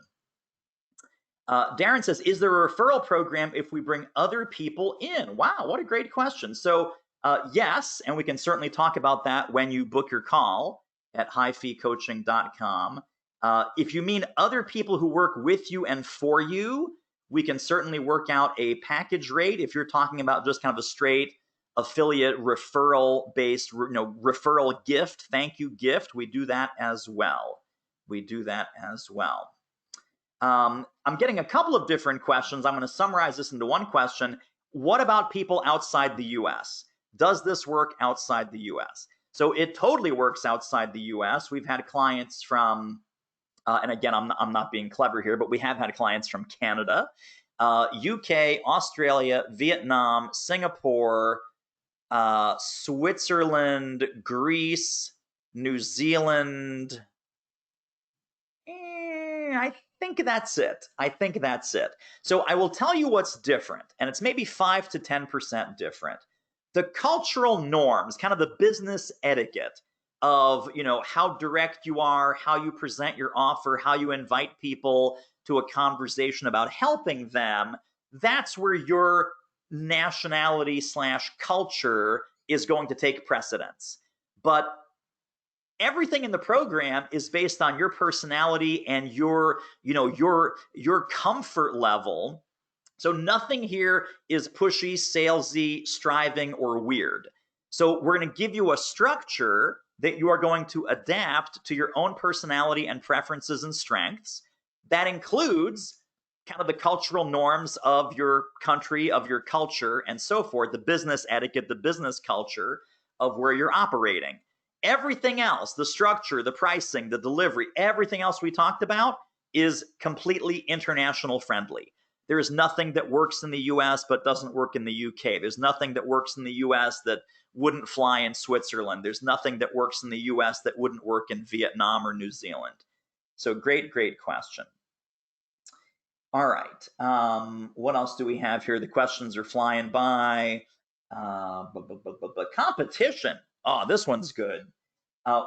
Darren says, is there a referral program if we bring other people in? Wow, what a great question. So yes, and we can certainly talk about that when you book your call at highfeecoaching.com. If you mean other people who work with you and for you, we can certainly work out a package rate. If you're talking about just kind of a straight affiliate referral-based, referral gift, thank you gift, we do that as well. We do that as well. I'm getting a couple of different questions. I'm going to summarize this into one question. What about people outside the US? Does this work outside the US? So it totally works outside the US. We've had clients from, and again, I'm not being clever here, but we have had clients from Canada, UK, Australia, Vietnam, Singapore, Switzerland, Greece, New Zealand. I think that's it. I think that's it. So I will tell you what's different, and it's maybe 5 to 10% different. The cultural norms, kind of the business etiquette of, how direct you are, how you present your offer, how you invite people to a conversation about helping them, that's where your nationality/culture is going to take precedence. But everything in the program is based on your personality and your comfort level. So nothing here is pushy, salesy, striving, or weird. So we're going to give you a structure that you are going to adapt to your own personality and preferences and strengths. That includes kind of the cultural norms of your country, of your culture, and so forth, the business etiquette, the business culture of where you're operating. Everything else, the structure, the pricing, the delivery, everything else we talked about is completely international friendly. There is nothing that works in the US but doesn't work in the UK. There's nothing that works in the US that wouldn't fly in Switzerland. There's nothing that works in the US that wouldn't work in Vietnam or New Zealand. So great, great question. All right. What else do we have here? The questions are flying by. Competition. Oh, this one's good.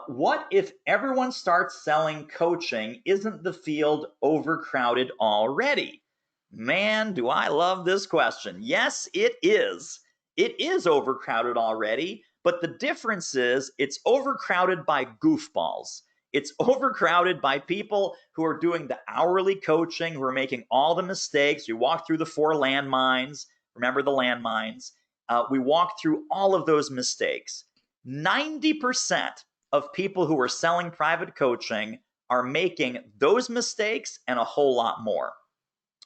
What if everyone starts selling coaching? Isn't the field overcrowded already? Man, do I love this question. Yes, it is. It is overcrowded already, but the difference is it's overcrowded by goofballs. It's overcrowded by people who are doing the hourly coaching, who are making all the mistakes. We walk through the 4 landmines. Remember the landmines? We walk through all of those mistakes. 90% of people who are selling private coaching are making those mistakes and a whole lot more.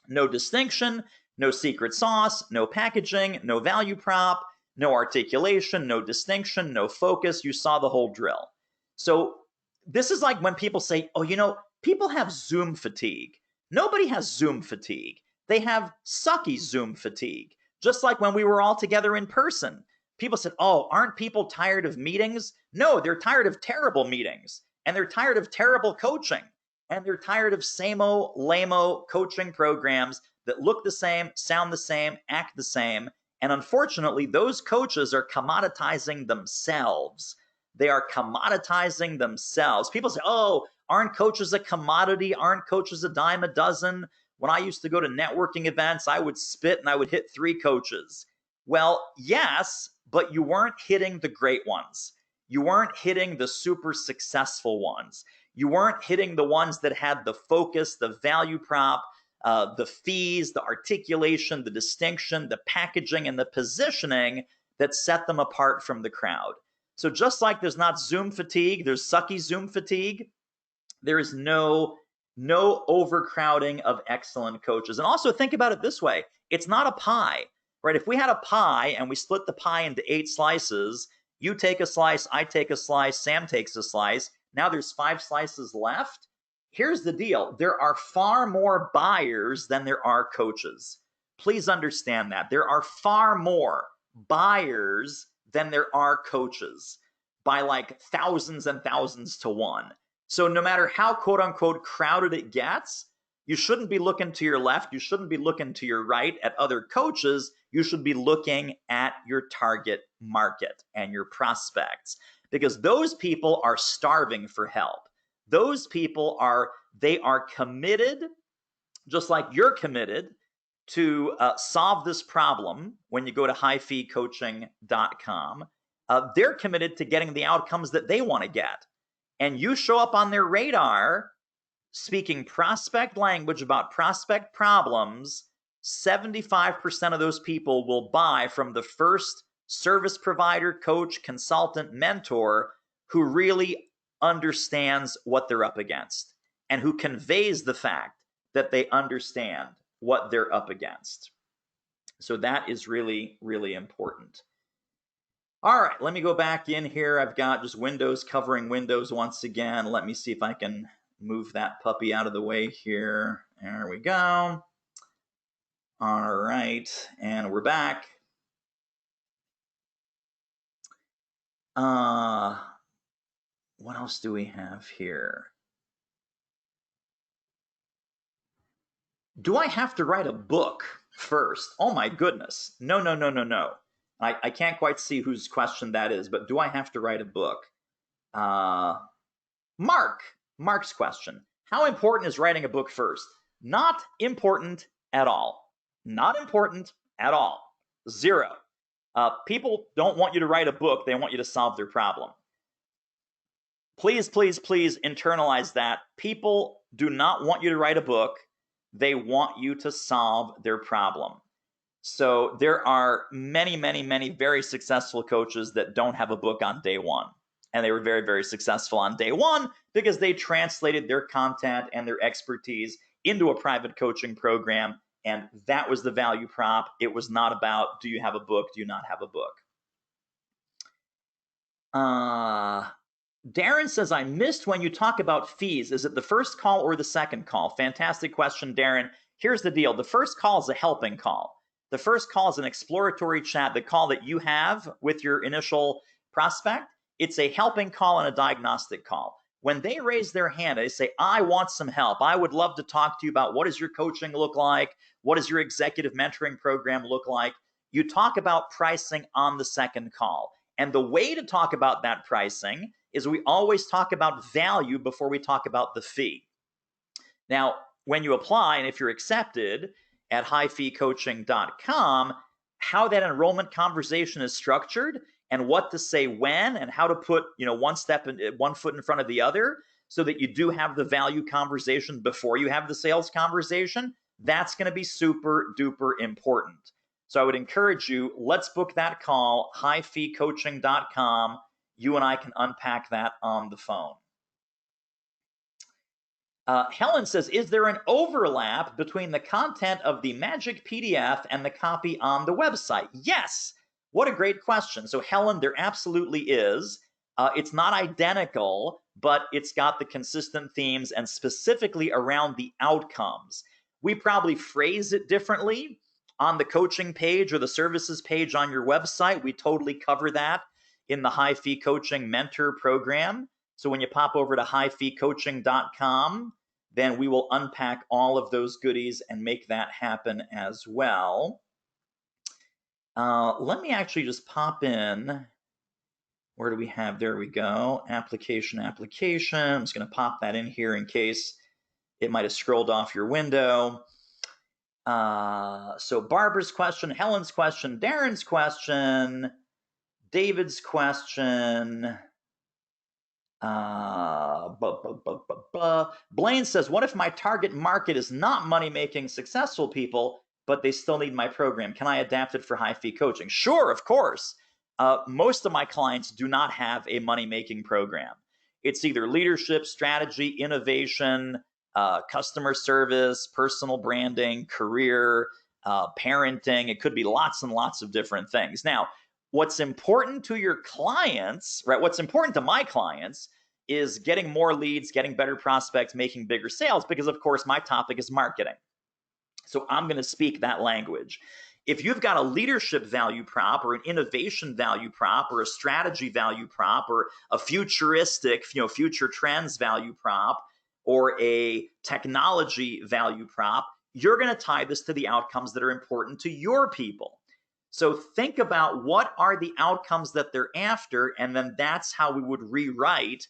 No distinction, no secret sauce, no packaging, no value prop, no articulation, no distinction, no focus. You saw the whole drill. So this is like when people say, oh, people have Zoom fatigue. Nobody has Zoom fatigue. They have sucky Zoom fatigue. Just like when we were all together in person. People said, oh, aren't people tired of meetings? No, they're tired of terrible meetings. And they're tired of terrible coaching. And they're tired of same-o, lame-o coaching programs that look the same, sound the same, act the same. And unfortunately, those coaches are commoditizing themselves. They are commoditizing themselves. People say, oh, aren't coaches a commodity? Aren't coaches a dime a dozen? When I used to go to networking events, I would spit and I would hit 3 coaches. Well, yes, but you weren't hitting the great ones. You weren't hitting the super successful ones. You weren't hitting the ones that had the focus, the value prop, the fees, the articulation, the distinction, the packaging, and the positioning that set them apart from the crowd. So just like there's not Zoom fatigue, there's sucky Zoom fatigue. There is no overcrowding of excellent coaches. And also think about it this way. It's not a pie, right? If we had a pie and we split the pie into 8 slices, you take a slice, I take a slice, Sam takes a slice. Now there's 5 slices left. Here's the deal. There are far more buyers than there are coaches. Please understand that. There are far more buyers than there are coaches by like thousands and thousands to one. So no matter how quote unquote crowded it gets, you shouldn't be looking to your left. You shouldn't be looking to your right at other coaches. You should be looking at your target market and your prospects, because those people are starving for help. Those people are committed, just like you're committed, to solve this problem. When you go to highfeecoaching.com, they're committed to getting the outcomes that they want to get. And you show up on their radar speaking prospect language about prospect problems, 75% of those people will buy from the first service provider, coach, consultant, mentor who really understands what they're up against and who conveys the fact that they understand what they're up against. So that is really, really important. All right, let me go back in here. I've got just Windows covering Windows once again. Let me see if I can move that puppy out of the way here. There we go. All right, and we're back. What else do we have here? Do I have to write a book first? Oh my goodness. No. I can't quite see whose question that is, but do I have to write a book? Mark's question. How important is writing a book first? Not important at all. Not important at all. 0. People don't want you to write a book. They want you to solve their problem. Please, please, please internalize that. People do not want you to write a book. They want you to solve their problem. So there are many, many, many very successful coaches that don't have a book on day one. And they were very, very successful on day one because they translated their content and their expertise into a private coaching program. And that was the value prop. It was not about, do you have a book? Do you not have a book? Darren says, I missed when you talk about fees. Is it the first call or the second call? Fantastic question, Darren. Here's the deal. The first call is a helping call. The first call is an exploratory chat, the call that you have with your initial prospect. It's a helping call and a diagnostic call. When they raise their hand, they say, I want some help. I would love to talk to you about what does your coaching look like? What does your executive mentoring program look like? You talk about pricing on the second call. And the way to talk about that pricing is we always talk about value before we talk about the fee. Now, when you apply, and if you're accepted at highfeecoaching.com, how that enrollment conversation is structured and what to say when and how to put, one foot in front of the other so that you do have the value conversation before you have the sales conversation, that's going to be super duper important. So I would encourage you, let's book that call, highfeecoaching.com. You and I can unpack that on the phone. Helen says, is there an overlap between the content of the magic PDF and the copy on the website? Yes. What a great question. So Helen, there absolutely is. It's not identical, but it's got the consistent themes and specifically around the outcomes. We probably phrase it differently on the coaching page or the services page on your website. We totally cover that in the High Fee Coaching Mentor Program. So when you pop over to highfeecoaching.com, then we will unpack all of those goodies and make that happen as well. Let me actually just pop in. Where do we have? There we go. Application. I'm just going to pop that in here in case it might have scrolled off your window. So Barbara's question, Helen's question, Darren's question, David's question. Blaine says, what if my target market is not money-making successful people, but they still need my program? Can I adapt it for high-fee coaching? Sure, of course. Most of my clients do not have a money-making program. It's either leadership, strategy, innovation, customer service, personal branding, career, parenting. It could be lots and lots of different things. Now, what's important to your clients, right? What's important to my clients is getting more leads, getting better prospects, making bigger sales, because of course my topic is marketing. So I'm going to speak that language. If you've got a leadership value prop or an innovation value prop or a strategy value prop or a futuristic, future trends value prop or a technology value prop, you're going to tie this to the outcomes that are important to your people. So think about what are the outcomes that they're after, and then that's how we would rewrite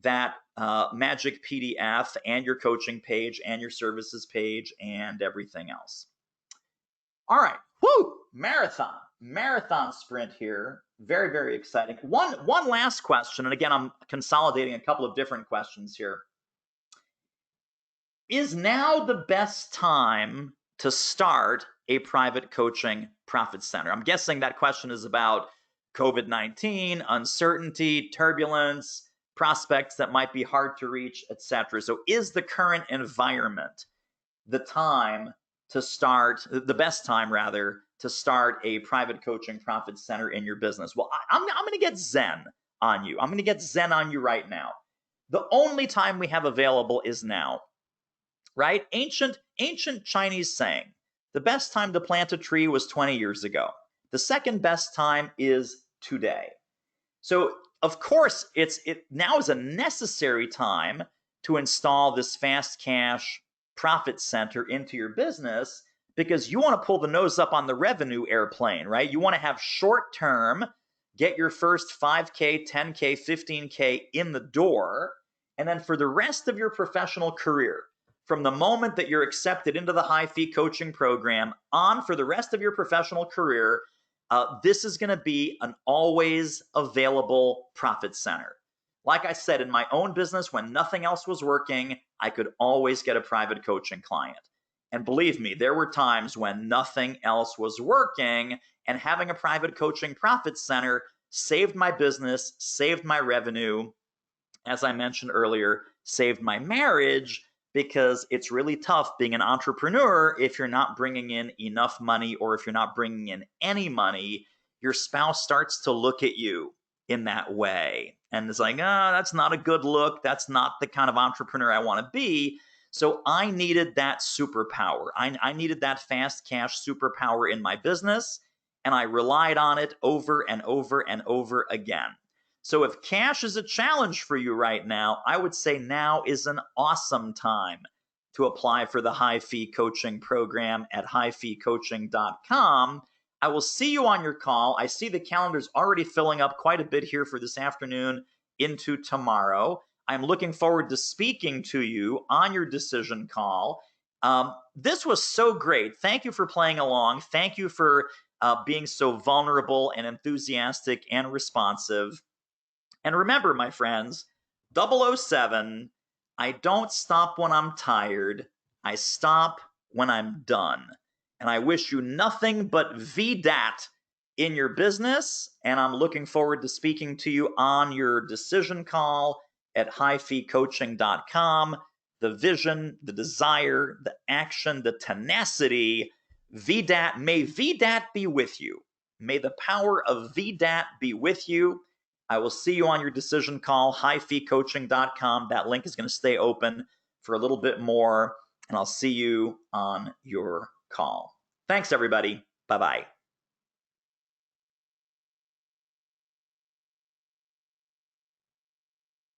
that magic PDF and your coaching page and your services page and everything else. All right, whoo, marathon sprint here. Very, very exciting. One last question, and again, I'm consolidating a couple of different questions here. Is now the best time to start a private coaching profit center? I'm guessing that question is about COVID-19, uncertainty, turbulence, prospects that might be hard to reach, etc. So is the current environment the time to start, the best time rather, to start a private coaching profit center in your business? Well, I'm going to get zen on you. I'm going to get zen on you right now. The only time we have available is now, right? Ancient Chinese saying, the best time to plant a tree was 20 years ago. The second best time is today. So of course, now is a necessary time to install this fast cash profit center into your business, because you want to pull the nose up on the revenue airplane, right? You want to have short term, get your first 5K, 10K, 15K in the door, and then for the rest of your professional career, from the moment that you're accepted into the high-fee coaching program on for the rest of your professional career, this is going to be an always available profit center. Like I said, in my own business, when nothing else was working, I could always get a private coaching client. And believe me, there were times when nothing else was working, and having a private coaching profit center saved my business, saved my revenue, as I mentioned earlier, saved my marriage, because it's really tough being an entrepreneur if you're not bringing in enough money, or if you're not bringing in any money. Your spouse starts to look at you in that way. And it's like, that's not a good look. That's not the kind of entrepreneur I want to be. So I needed that superpower. I needed that fast cash superpower in my business, and I relied on it over and over and over again. So if cash is a challenge for you right now, I would say now is an awesome time to apply for the high-fee coaching program at highfeecoaching.com. I will see you on your call. I see the calendar's already filling up quite a bit here for this afternoon into tomorrow. I'm looking forward to speaking to you on your decision call. This was so great. Thank you for playing along. Thank you for being so vulnerable and enthusiastic and responsive. And remember, my friends, 007, I don't stop when I'm tired. I stop when I'm done. And I wish you nothing but VDAT in your business. And I'm looking forward to speaking to you on your decision call at highfeecoaching.com. The vision, the desire, the action, the tenacity, VDAT, may VDAT be with you. May the power of VDAT be with you. I will see you on your decision call, highfeecoaching.com. That link is going to stay open for a little bit more, and I'll see you on your call. Thanks, everybody. Bye-bye.